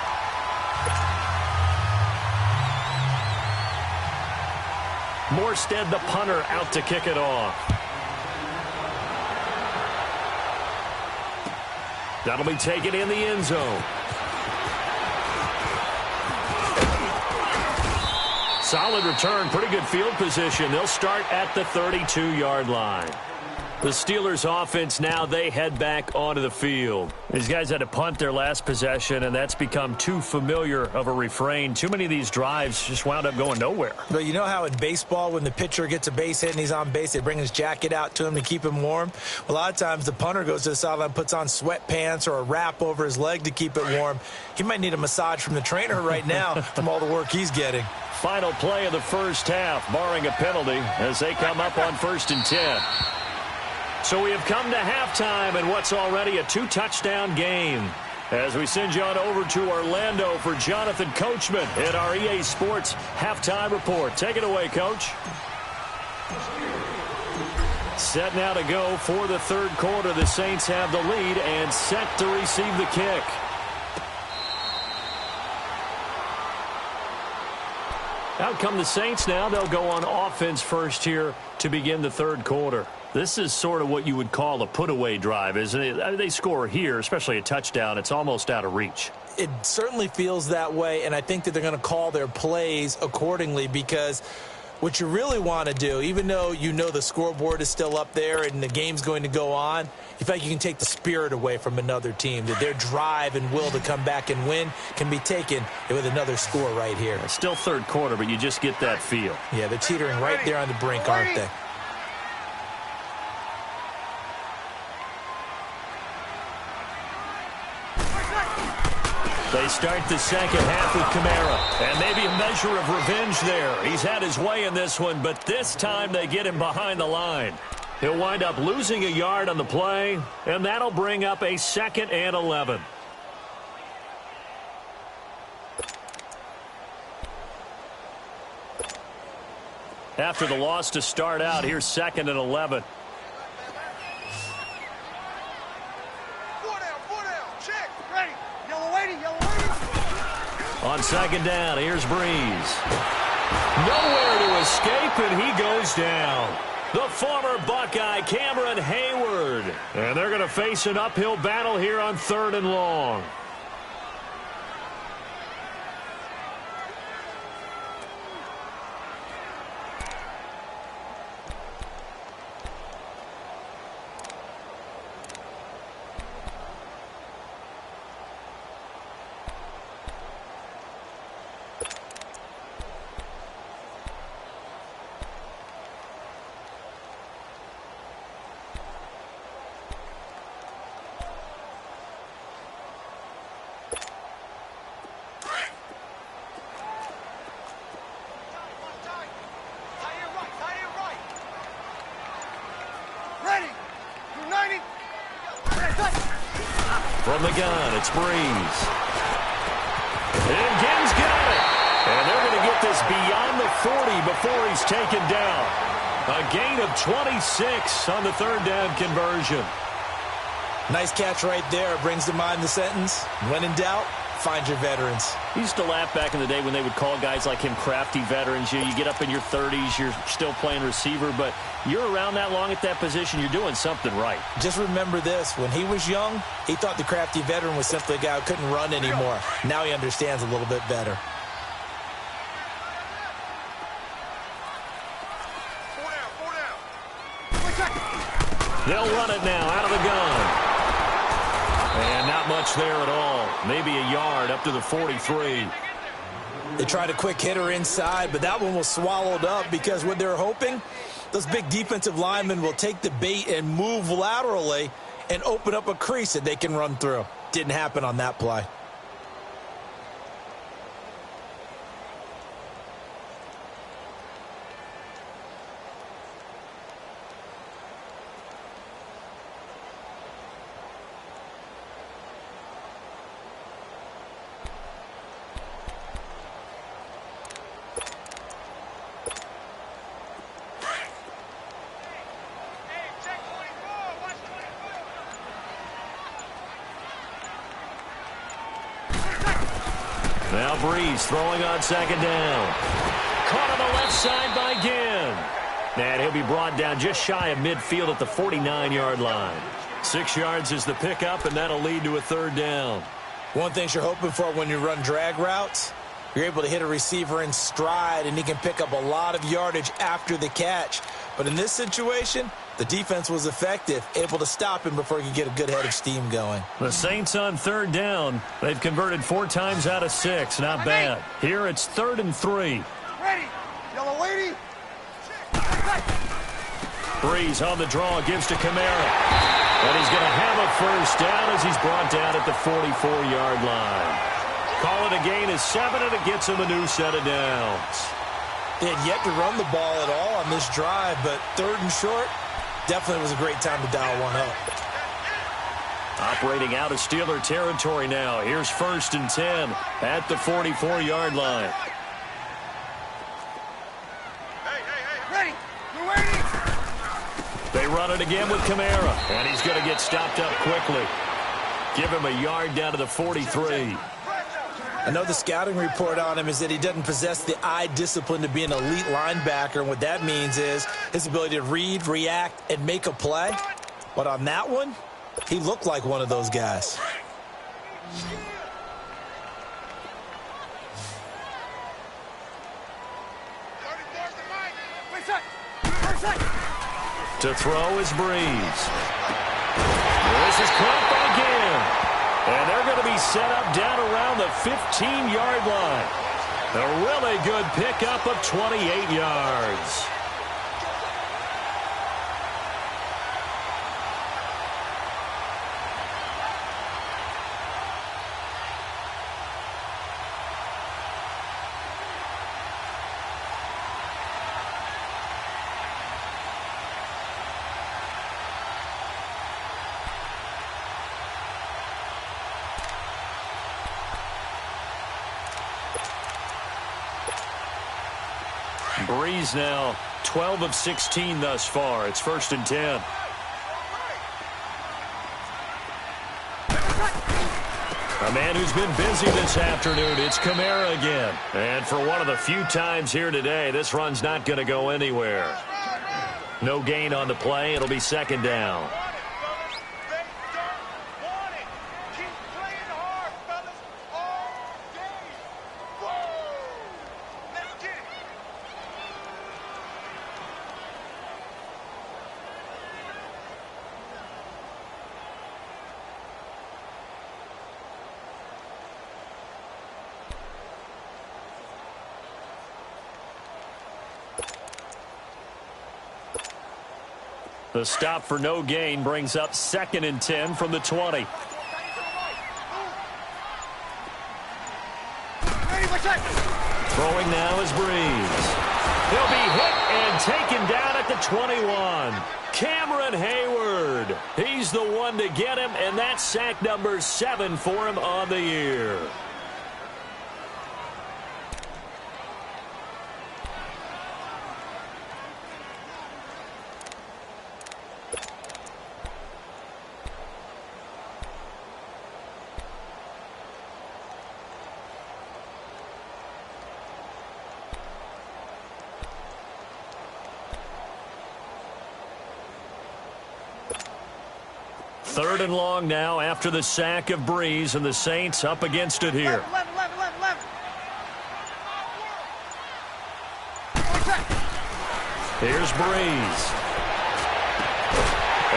S1: Morstead, the punter, out to kick it off. That'll be taken in the end zone. Solid return, pretty good field position. They'll start at the 32-yard line. The Steelers offense now, they head back onto the field. These guys had to punt their last possession, and that's become too familiar of a refrain. Too many of these drives just wound up going nowhere.
S3: But you know how in baseball, when the pitcher gets a base hit and he's on base, they bring his jacket out to him to keep him warm? A lot of times the punter goes to the sideline, puts on sweatpants or a wrap over his leg to keep it warm. He might need a massage from the trainer right now from all the work he's getting.
S1: Final play of the 1st half, barring a penalty, as they come up on 1st and 10. So we have come to halftime in what's already a 2-touchdown game. As we send you on over to Orlando for Jonathan Coachman at our EA Sports Halftime Report. Take it away, Coach. Set now to go for the 3rd quarter. The Saints have the lead and set to receive the kick. Out come the Saints now. They'll go on offense first here to begin the 3rd quarter. This is sort of what you would call a put-away drive, isn't it? They score here, especially a touchdown. It's almost out of reach.
S3: It certainly feels that way, and I think that they're going to call their plays accordingly because what you really want to do, even though you know the scoreboard is still up there and the game's going to go on, you feel like you can take the spirit away from another team, that their drive and will to come back and win can be taken with another score right here.
S1: It's still 3rd quarter, but you just get that feel.
S3: Yeah, they're teetering right there on the brink, aren't they?
S1: They start the 2nd half with Kamara. And maybe a measure of revenge there. He's had his way in this one, but this time they get him behind the line. He'll wind up losing a yard on the play, and that'll bring up a 2nd and 11. after the loss to start out. Here's 2nd and 11. On 2nd down, here's Breeze. Nowhere to escape, and he goes down. The former Buckeye, Cameron Hayward. And they're going to face an uphill battle here on 3rd and long. From the gun, it's Breeze. And Gibbs got it. And they're going to get this beyond the 40 before he's taken down. A gain of 26 on the 3rd down conversion.
S3: Nice catch right there. Brings to mind the sentence, when in doubt, find your veterans.
S1: He used to laugh back in the day when they would call guys like him crafty veterans. You get up in your 30s, you're still playing receiver, but you're around that long at that position, you're doing something right.
S3: Just remember this. When he was young, he thought the crafty veteran was simply a guy who couldn't run anymore. Now he understands a little bit better.
S1: They'll run it now out of the gun. And not much there at all. Maybe a yard up to the 43.
S3: They tried a quick hitter inside, but that one was swallowed up because what they're hoping, those big defensive linemen will take the bait and move laterally and open up a crease that they can run through. Didn't happen on that play.
S1: Now Breeze throwing on 2nd down. Caught on the left side by Ginn. And he'll be brought down just shy of midfield at the 49-yard line. 6 yards is the pickup, and that'll lead to a 3rd down.
S3: One thing you're hoping for when you run drag routes, you're able to hit a receiver in stride, and he can pick up a lot of yardage after the catch. But in this situation, the defense was effective, able to stop him before he could get a good head of steam going.
S1: The Saints on 3rd down. They've converted 4 times out of 6. Not bad. Here it's 3rd and 3.
S2: Ready. Yellow lady.
S1: Breeze on the draw, gives to Kamara. And he's going to have a 1st down as he's brought down at the 44-yard line. Call it a gain of 7, and it gets him a new set of downs.
S3: They had yet to run the ball at all on this drive, but 3rd and short, definitely was a great time to dial one up.
S1: Operating out of Steeler territory now. Here's 1st and 10 at the 44-yard line.
S2: Ready. You're waiting.
S1: They run it again with Kamara, and he's going to get stopped up quickly. Give him a yard down to the 43.
S3: I know the scouting report on him is that he doesn't possess the eye discipline to be an elite linebacker, and what that means is his ability to read, react, and make a play. But on that one, he looked like one of those guys.
S1: To throw is Breeze. This is caught by Ginn. And they're going to be set up down around the 15-yard line. A really good pickup of 28 yards. Breeze now 12 of 16 thus far. It's 1st and 10. A man who's been busy this afternoon, it's Kamara again. And for one of the few times here today, this run's not going to go anywhere. No gain on the play. It'll be 2nd down. The stop for no gain brings up 2nd and 10 from the 20. Throwing now is Breeze. He'll be hit and taken down at the 21. Cameron Hayward. He's the one to get him, and that's sack number 7 for him on the year. Third and long now after the sack of Breeze, and the Saints up against it here. Here's Breeze.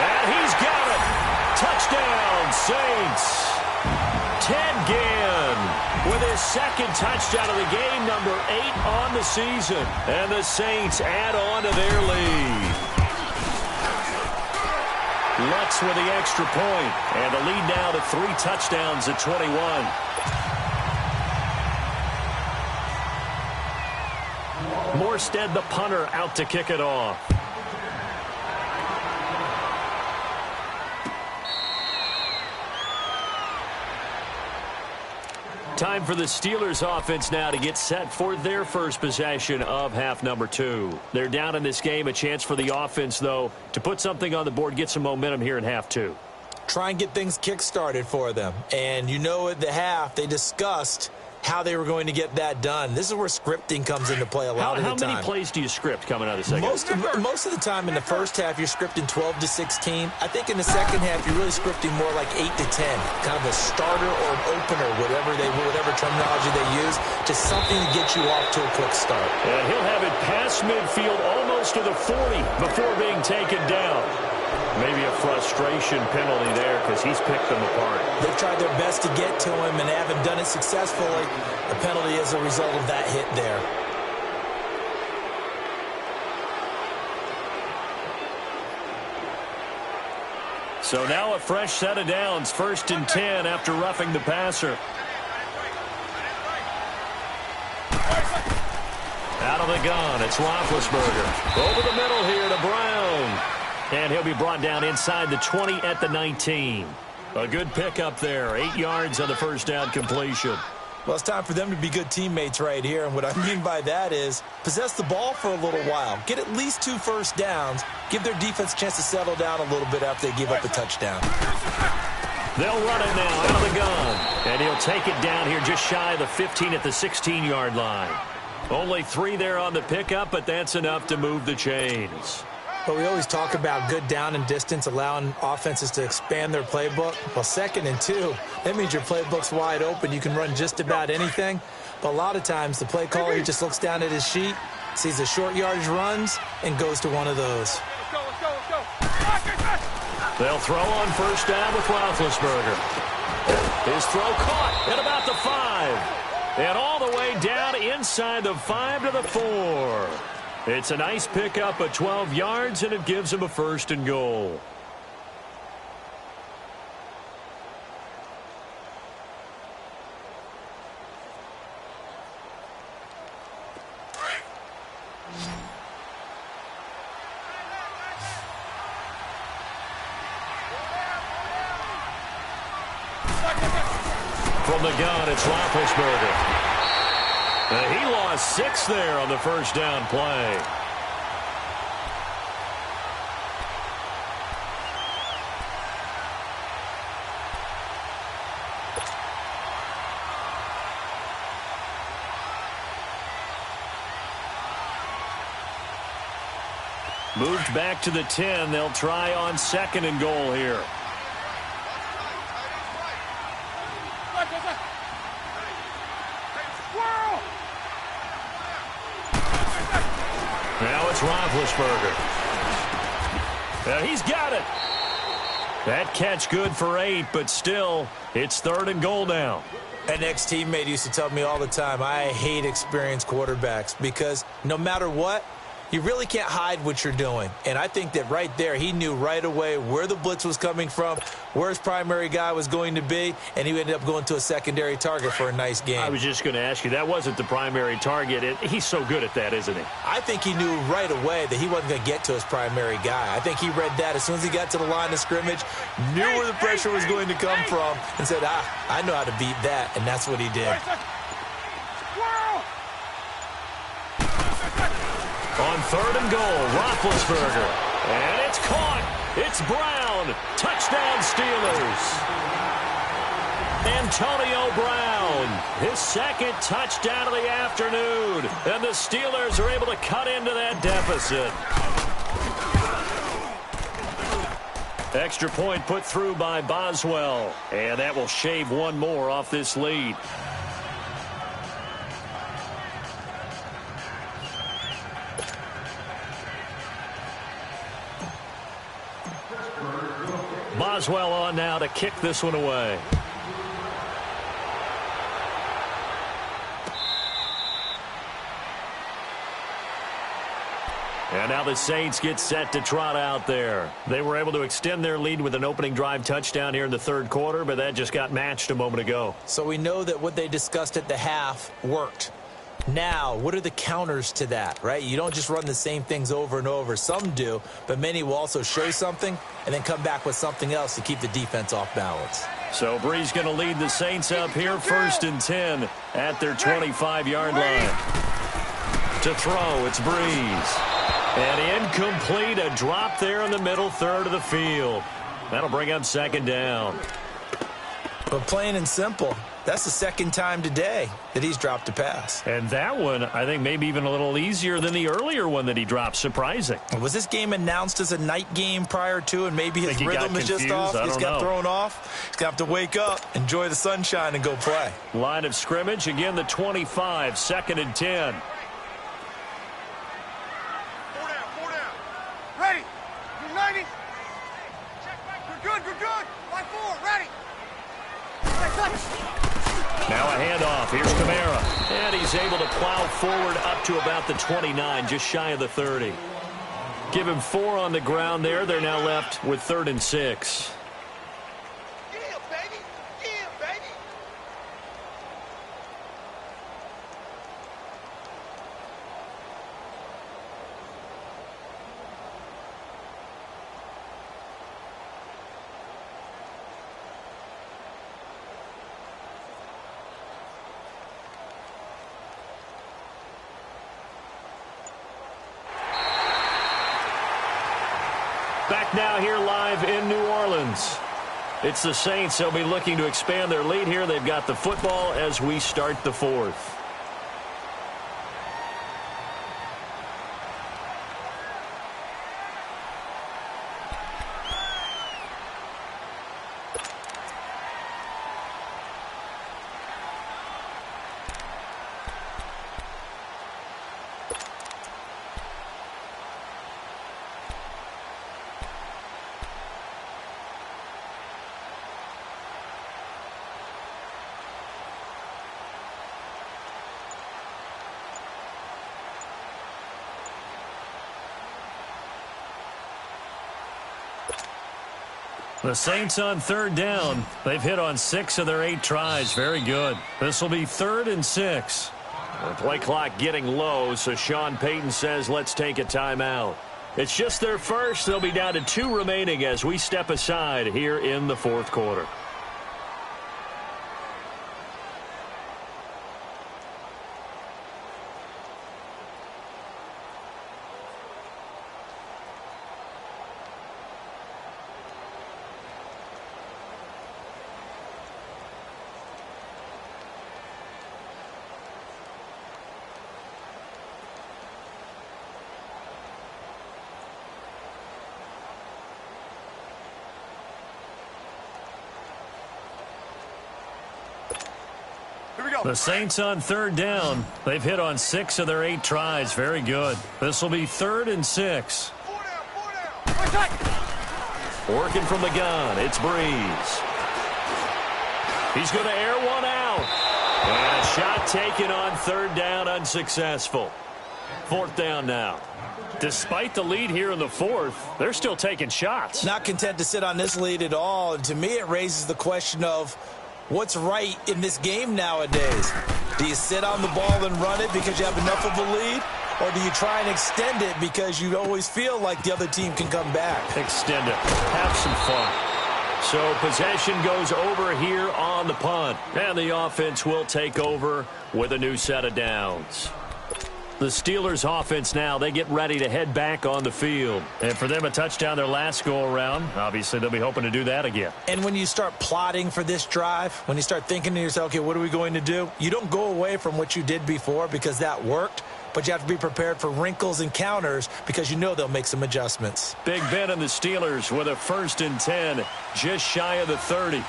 S1: And he's got it. Touchdown, Saints. Ted Ginn with his 2nd touchdown of the game, number 8 on the season. And the Saints add on to their lead. Lutz with the extra point, and the lead now to 3 touchdowns at 21. Morstead, the punter, out to kick it off. Time for the Steelers offense now to get set for their first possession of half number 2. They're down in this game. A chance for the offense, though, to put something on the board, get some momentum here in half 2.
S3: Try and get things kick-started for them. And you know at the half, they discussed how they were going to get that done. This is where scripting comes into play a lot of the time.
S1: How many plays do you script coming out of the second?
S3: Most of the time in the first half, you're scripting 12 to 16. I think in the second half, you're really scripting more like 8 to 10. Kind of a starter or an opener, whatever terminology they use, just something to get you off to a quick start.
S1: And he'll have it past midfield, almost to the 40 before being taken down. Maybe a frustration penalty there because he's picked them apart.
S3: They've tried their best to get to him and haven't done it successfully. A penalty as a result of that hit there.
S1: So now a fresh set of downs, 1st and 10 after roughing the passer. Out of the gun, it's Roethlisberger. Over the middle here to Brown. And he'll be brought down inside the 20 at the 19. A good pickup there. 8 yards on the first down completion.
S3: Well, it's time for them to be good teammates right here. And what I mean by that is possess the ball for a little while. Get at least 2 first downs. Give their defense a chance to settle down a little bit after they give up a touchdown.
S1: They'll run it now out of the gun. And he'll take it down here just shy of the 15 at the 16-yard line. Only 3 there on the pickup, but that's enough to move the chains.
S3: But we always talk about good down and distance, allowing offenses to expand their playbook. Well, 2nd and 2, that means your playbook's wide open. You can run just about anything. But a lot of times, the play caller, he just looks down at his sheet, sees the short yardage runs, and goes to one of those.
S1: They'll throw on first down with Roethlisberger. His throw caught at about the 5. And all the way down inside the 5 to the 4. It's a nice pickup at 12 yards, and it gives him a 1st and goal. From the gun, it's Roethlisberger. He lost 6 there on the first down play. Moved back to the 10. They'll try on 2nd and goal here. Now it's Roethlisberger. Now he's got it. That catch good for 8, but still, it's 3rd and goal now.
S3: An ex-teammate used to tell me all the time, I hate experienced quarterbacks because no matter what, you really can't hide what you're doing. And I think that right there, he knew right away where the blitz was coming from, where his primary guy was going to be, and he ended up going to a secondary target for a nice game.
S1: I was just going to ask you, that wasn't the primary target. He's so good at that, isn't he?
S3: I think he knew right away that he wasn't going to get to his primary guy. I think he read that as soon as he got to the line of scrimmage, knew where the pressure was going to come from, and said, I know how to beat that, and that's what he did.
S1: On 3rd and goal, Roethlisberger. And it's caught. It's Brown. Touchdown, Steelers. Antonio Brown, his 2nd touchdown of the afternoon. And the Steelers are able to cut into that deficit. Extra point put through by Boswell. And that will shave one more off this lead. Boswell on now to kick this one away. And now the Saints get set to trot out there. They were able to extend their lead with an opening drive touchdown here in the 3rd quarter, but that just got matched a moment ago.
S3: So we know that what they discussed at the half worked. Now, what are the counters to that, right? You don't just run the same things over and over. Some do, but many will also show something and then come back with something else to keep the defense off balance.
S1: So Brees going to lead the Saints up here 1st and 10 at their 25-yard line. To throw, it's Brees. And incomplete, a drop there in the middle 3rd of the field. That'll bring up 2nd down.
S3: But plain and simple, that's the 2nd time today that he's dropped a pass.
S1: And that one, I think, maybe even a little easier than the earlier one that he dropped. Surprising.
S3: Was this game announced as a night game prior to, and maybe his rhythm is just off? He's got thrown off. He's got to wake up, enjoy the sunshine, and go play.
S1: Line of scrimmage, again, the 25, 2nd and 10.
S2: 4 down. Ready. You're 90. You're good. Line 4, ready.
S1: Now a handoff. Here's Kamara. And he's able to plow forward up to about the 29, just shy of the 30. Give him 4 on the ground there. They're now left with 3rd and 6.
S2: Yeah, baby.
S1: Back now here live in New Orleans. It's the Saints. They'll be looking to expand their lead here. They've got the football as we start the 4th. The Saints on 3rd down. They've hit on 6 of their 8 tries. Very good. This will be 3rd and 6. The play clock getting low, so Sean Payton says let's take a timeout. It's just their first. They'll be down to 2 remaining as we step aside here in the 4th quarter. The Saints on third down. They've hit on 6 of their 8 tries. Very good. This will be 3rd and 6.
S2: 4 down.
S1: Working from the gun, it's Breeze. He's going to air one out. And a shot taken on 3rd down, unsuccessful. 4th down now. Despite the lead here in the 4th, they're still taking shots.
S3: Not content to sit on this lead at all. And to me, it raises the question of what's right in this game nowadays. Do you sit on the ball and run it because you have enough of a lead? Or do you try and extend it because you always feel like the other team can come back?
S1: Extend it. Have some fun. So possession goes over here on the punt. And the offense will take over with a new set of downs. The Steelers offense now, they get ready to head back on the field. And for them, a touchdown their last go-around. Obviously, they'll be hoping to do that again.
S3: And when you start plotting for this drive, when you start thinking to yourself, okay, what are we going to do? You don't go away from what you did before because that worked. But you have to be prepared for wrinkles and counters because you know they'll make some adjustments.
S1: Big Ben and the Steelers with a 1st and 10, just shy of the 30.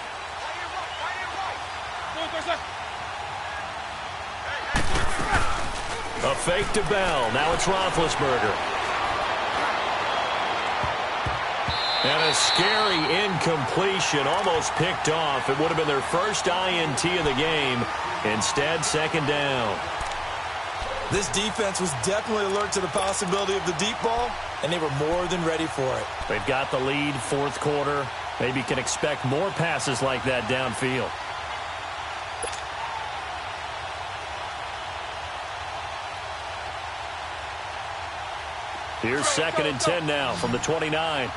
S1: A fake to Bell. Now it's Roethlisberger. And a scary incompletion, almost picked off. It would have been their first INT of the game. Instead, 2nd down.
S3: This defense was definitely alert to the possibility of the deep ball, and they were more than ready for it.
S1: They've got the lead, 4th quarter. Maybe can expect more passes like that downfield. Here's 2nd and 10 now from the 29.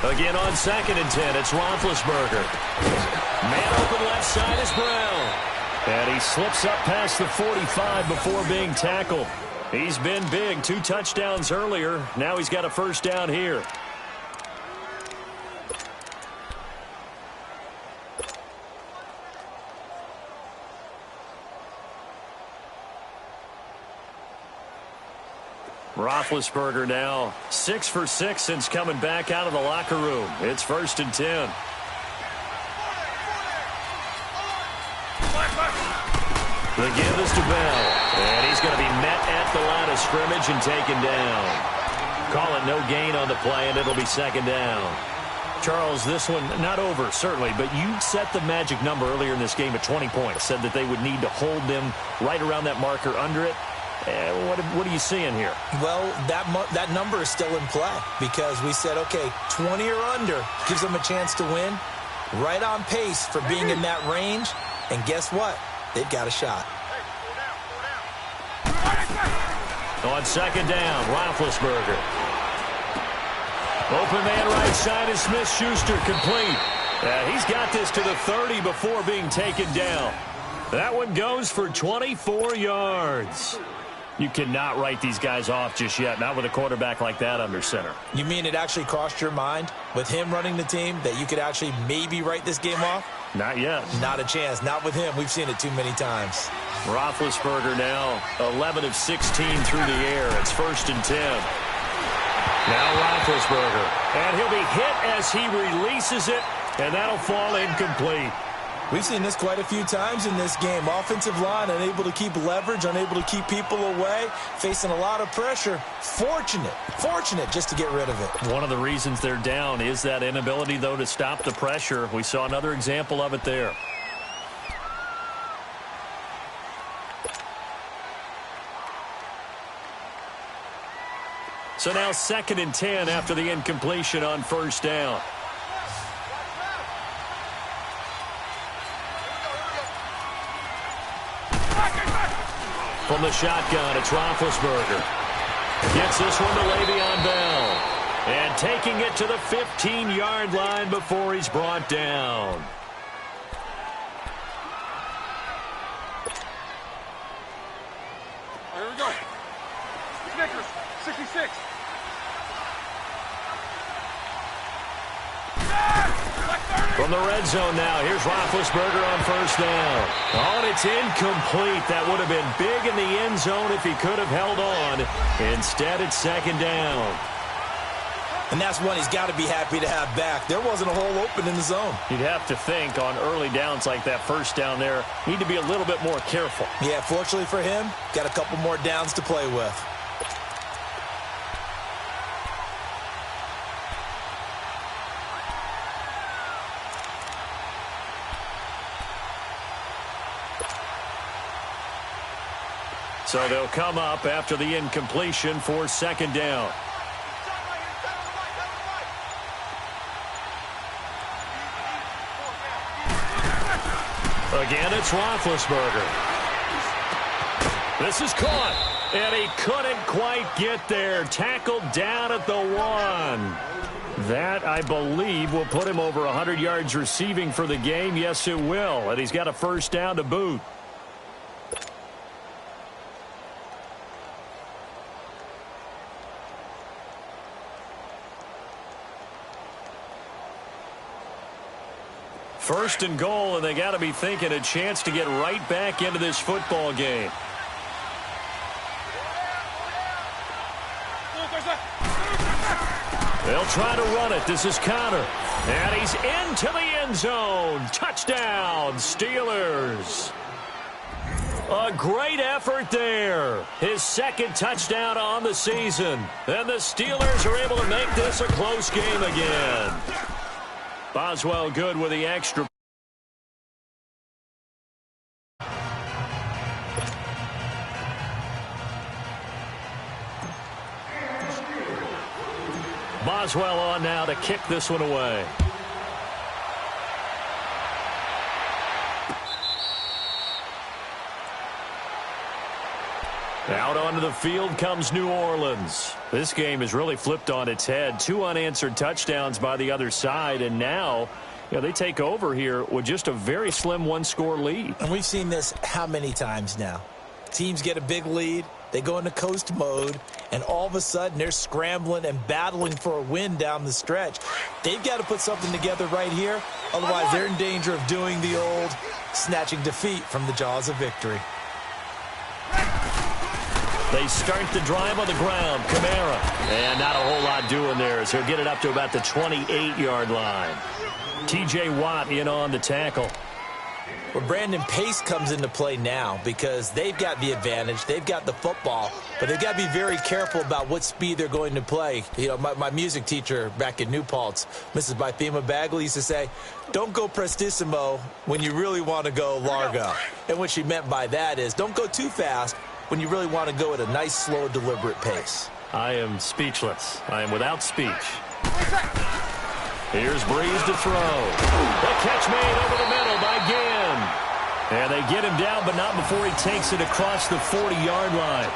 S1: Again on 2nd and 10, it's Roethlisberger. Man open left side is Brown. And he slips up past the 45 before being tackled. He's been big, 2 touchdowns earlier. Now he's got a 1st down here. Roethlisberger now 6 for 6 since coming back out of the locker room. It's 1st and 10. The give is to Bell. And he's going to be met at the line of scrimmage and taken down. Call it no gain on the play, and it'll be 2nd down. Charles, this one not over, certainly, but you set the magic number earlier in this game at 20 points. Said that they would need to hold them right around that marker under it. What are you seeing here?
S3: Well, that number is still in play because we said, okay, 20 or under gives them a chance to win. Right on pace for being in that range. And guess what? They've got a shot.
S1: On 2nd down, Roethlisberger. Open man right side is Smith-Schuster, complete. He's got this to the 30 before being taken down. That one goes for 24 yards. You cannot write these guys off just yet, not with a quarterback like that under center.
S3: You mean it actually crossed your mind with him running the team that you could actually maybe write this game off?
S1: Not yet.
S3: Not a chance. Not with him. We've seen it too many times.
S1: Roethlisberger now 11 of 16 through the air. It's 1st and 10. Now Roethlisberger. And he'll be hit as he releases it, and that'll fall incomplete.
S3: We've seen this quite a few times in this game. Offensive line unable to keep leverage, unable to keep people away, facing a lot of pressure. Fortunate just to get rid of it.
S1: One of the reasons they're down is that inability, though, to stop the pressure. We saw another example of it there. So now 2nd and 10 after the incompletion on 1st down. From the shotgun, it's Roethlisberger. Gets this one to Le'Veon Bell. And taking it to the 15-yard line before he's brought down.
S2: Here we go. Snickers, 66.
S1: From the red zone now, here's Roethlisberger on 1st down. Oh, and it's incomplete. That would have been big in the end zone if he could have held on. Instead, it's 2nd down.
S3: And that's one he's got to be happy to have back. There wasn't a hole open in the zone.
S1: You'd have to think on early downs like that first down there, need to be a little bit more careful.
S3: Yeah, fortunately for him, got a couple more downs to play with.
S1: So they'll come up after the incompletion for second down. Again, it's Roethlisberger. This is caught, and he couldn't quite get there. Tackled down at the 1. That, I believe, will put him over 100 yards receiving for the game. Yes, it will, and he's got a first down to boot. First and goal, and they got to be thinking a chance to get right back into this football game. They'll try to run it. This is Connor. And he's into the end zone. Touchdown, Steelers. A great effort there. His second touchdown on the season. And the Steelers are able to make this a close game again. Boswell good with the extra. Boswell on now to kick this one away. Out onto the field comes New Orleans. This game is really flipped on its head. 2 unanswered touchdowns by the other side, and now they take over here with just a very slim one-score lead.
S3: And we've seen this how many times now? Teams get a big lead, they go into coast mode, and all of a sudden they're scrambling and battling for a win down the stretch. They've got to put something together right here, otherwise they're in danger of doing the old snatching defeat from the jaws of victory.
S1: They start the drive on the ground. Kamara. And not a whole lot doing there as he'll get it up to about the 28-yard line. T.J. Watt in on the tackle.
S3: Well, Brandon, pace comes into play now because they've got the advantage. They've got the football, but they've got to be very careful about what speed they're going to play. You know, my music teacher back in New Paltz, Mrs. Bythema Bagley, used to say, don't go prestissimo when you really want to go largo. And what she meant by that is don't go too fast when you really want to go at a nice, slow, deliberate pace.
S1: I am speechless. I am without speech. Here's Breeze to throw. The catch made over the middle by Ginn. And they get him down, but not before he takes it across the 40-yard line.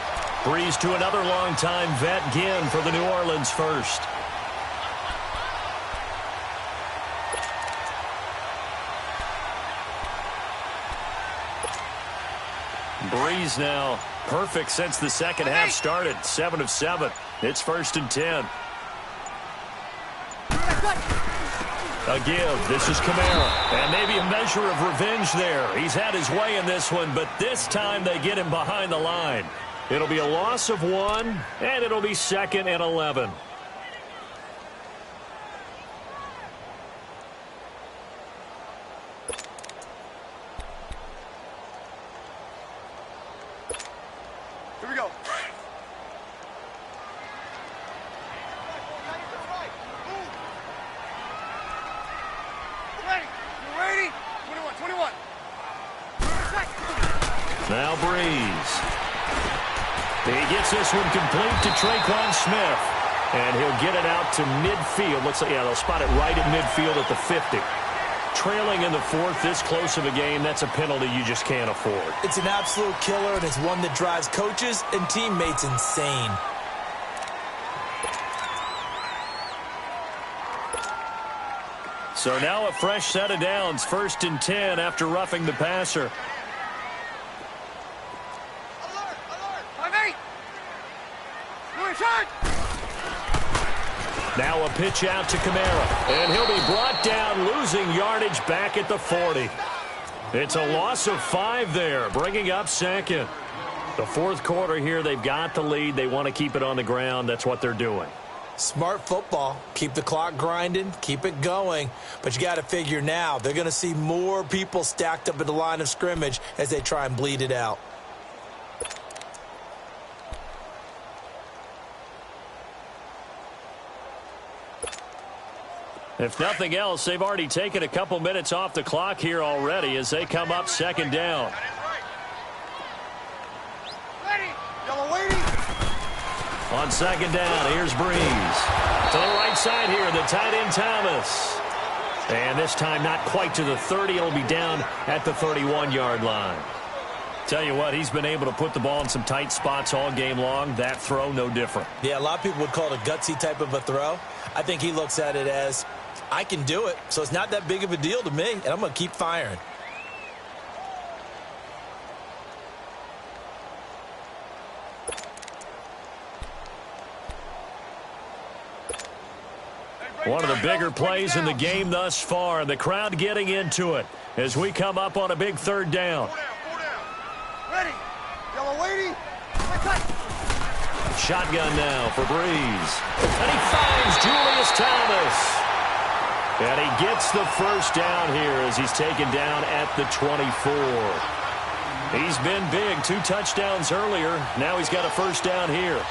S1: Breeze to another long-time vet, Ginn, for the New Orleans first. Breeze now perfect since the second half started. 7 of 7. It's 1st and 10. A give. This is Kamara. And maybe a measure of revenge there. He's had his way in this one, but this time they get him behind the line. It'll be a loss of 1, and it'll be 2nd and 11.
S2: Here we go. Ready? 21.
S1: Now Breeze. He gets this one complete to Traquan Smith. And he'll get it out to midfield. Looks like, they'll spot it right at midfield at the 50. Trailing in the 4th, this close of a game, that's a penalty you just can't afford.
S3: It's an absolute killer, and it's one that drives coaches and teammates insane.
S1: So now a fresh set of downs, 1st and 10 after roughing the passer.
S2: Alert! 5-8!
S1: Now a pitch out to Kamara. And he'll be brought down, losing yardage back at the 40. It's a loss of 5 there, bringing up 2nd. The 4th quarter here, they've got the lead. They want to keep it on the ground. That's what they're doing.
S3: Smart football. Keep the clock grinding, keep it going. But you got to figure now, they're going to see more people stacked up at the line of scrimmage as they try and bleed it out.
S1: If nothing else, they've already taken a couple minutes off the clock here already as they come up second down. On second down, here's Breeze. To the right side here, the tight end Thomas. And this time not quite to the 30. It'll be down at the 31-yard line. Tell you what, he's been able to put the ball in some tight spots all game long. That throw, no different.
S3: Yeah, a lot of people would call it a gutsy type of a throw. I think he looks at it as, I can do it, so it's not that big of a deal to me, and I'm going to keep firing.
S1: One of the bigger plays in the game thus far, and the crowd getting into it as we come up on a big third down.
S2: Ready. Yellow lady.
S1: Shotgun now for Breeze. And he finds Julius Thomas. And he gets the first down here as he's taken down at the 24. He's been big. 2 touchdowns earlier. Now he's got a first down here.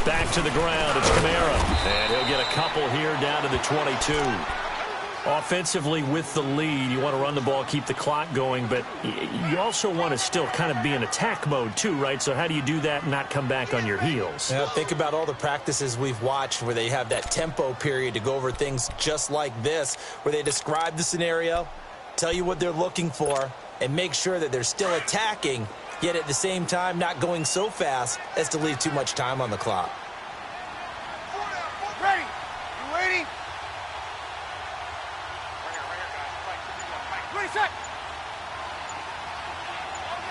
S1: Back to the ground, it's Kamara. And he'll get a couple here down to the 22. Offensively with the lead, you want to run the ball, keep the clock going, but you also want to still kind of be in attack mode too, right? So how do you do that and not come back on your heels?
S3: Yeah, think about all the practices we've watched where they have that tempo period to go over things just like this, where they describe the scenario, tell you what they're looking for, and make sure that they're still attacking, yet at the same time not going so fast as to leave too much time on the clock.
S2: Ready. You waiting? Right here, guys. 20 seconds.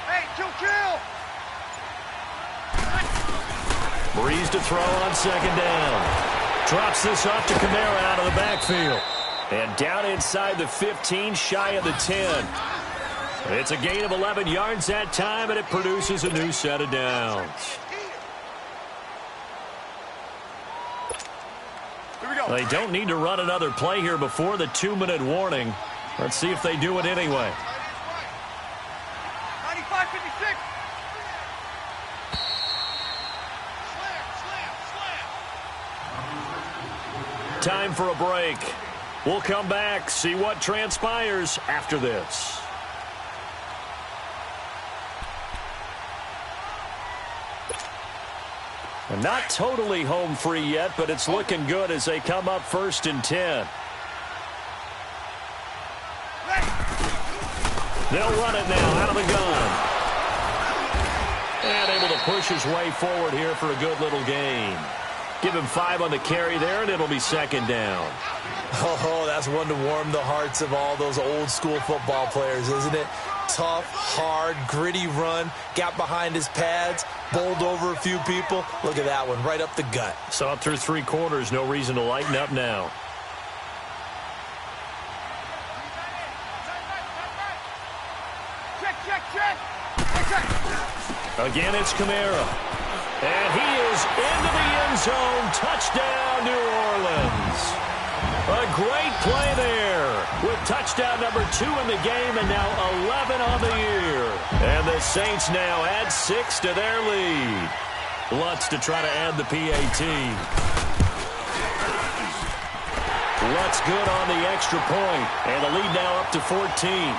S2: Hey, kill.
S1: Breeze to throw on second down. Drops this off to Kamara out of the backfield. And down inside the 15, shy of the 10. It's a gain of 11 yards that time, and it produces a new set of downs.
S2: Here we go.
S1: They don't need to run another play here before the 2-minute warning. Let's see if they do it anyway.
S2: 95-56.
S1: Time for a break. We'll come back, see what transpires after this. And not totally home free yet, but it's looking good as they come up 1st and 10. They'll run it now out of the gun. And able to push his way forward here for a good little gain. Give him 5 on the carry there, and it'll be second down.
S3: Oh, that's one to warm the hearts of all those old school football players, isn't it? Tough, hard, gritty run, got behind his pads, bowled over a few people. Look at that one, right up the gut.
S1: Saw it through 3 quarters, no reason to lighten up now.
S2: Check.
S1: Again, it's Kamara. And he is into the end zone. Touchdown, New Orleans. A great play there with touchdown number 2 in the game and now 11 on the year. And the Saints now add 6 to their lead. Lutz to try to add the PAT. Lutz good on the extra point. And the lead now up to 14.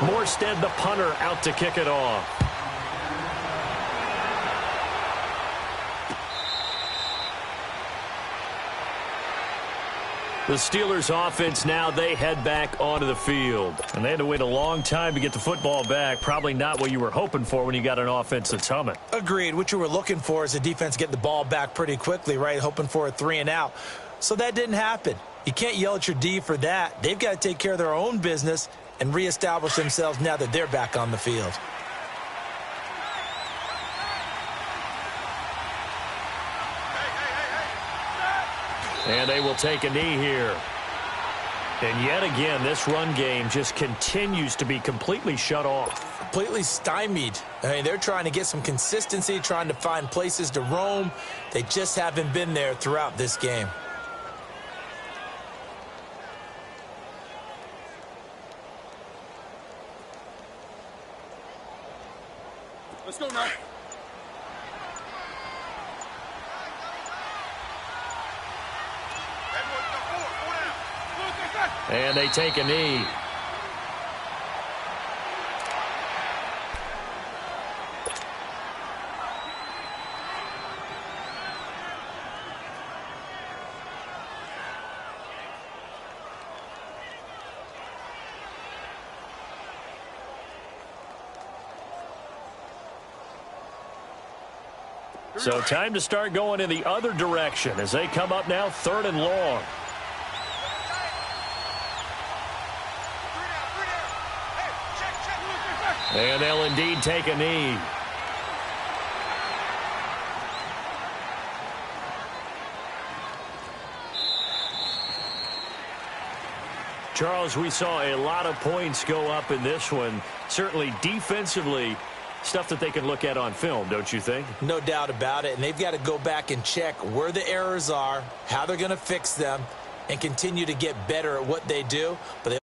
S1: Morstead, the punter, out to kick it off. The Steelers offense now, they head back onto the field. And they had to wait a long time to get the football back. Probably not what you were hoping for when you got an offense that's humming.
S3: Agreed. What you were looking for is the defense getting the ball back pretty quickly, right? Hoping for a 3-and-out. So that didn't happen. You can't yell at your D for that. They've got to take care of their own business and reestablish themselves now that they're back on the field.
S1: And they will take a knee here. And yet again, this run game just continues to be completely shut off.
S3: Completely stymied. I mean, they're trying to get some consistency, trying to find places to roam. They just haven't been there throughout this game.
S2: Let's go now.
S1: And they take a knee. So time to start going in the other direction as they come up now 3rd and long. And they'll indeed take a knee. Charles, we saw a lot of points go up in this one. Certainly defensively, stuff that they can look at on film, don't you think?
S3: No doubt about it. And they've got to go back and check where the errors are, how they're going to fix them, and continue to get better at what they do. But they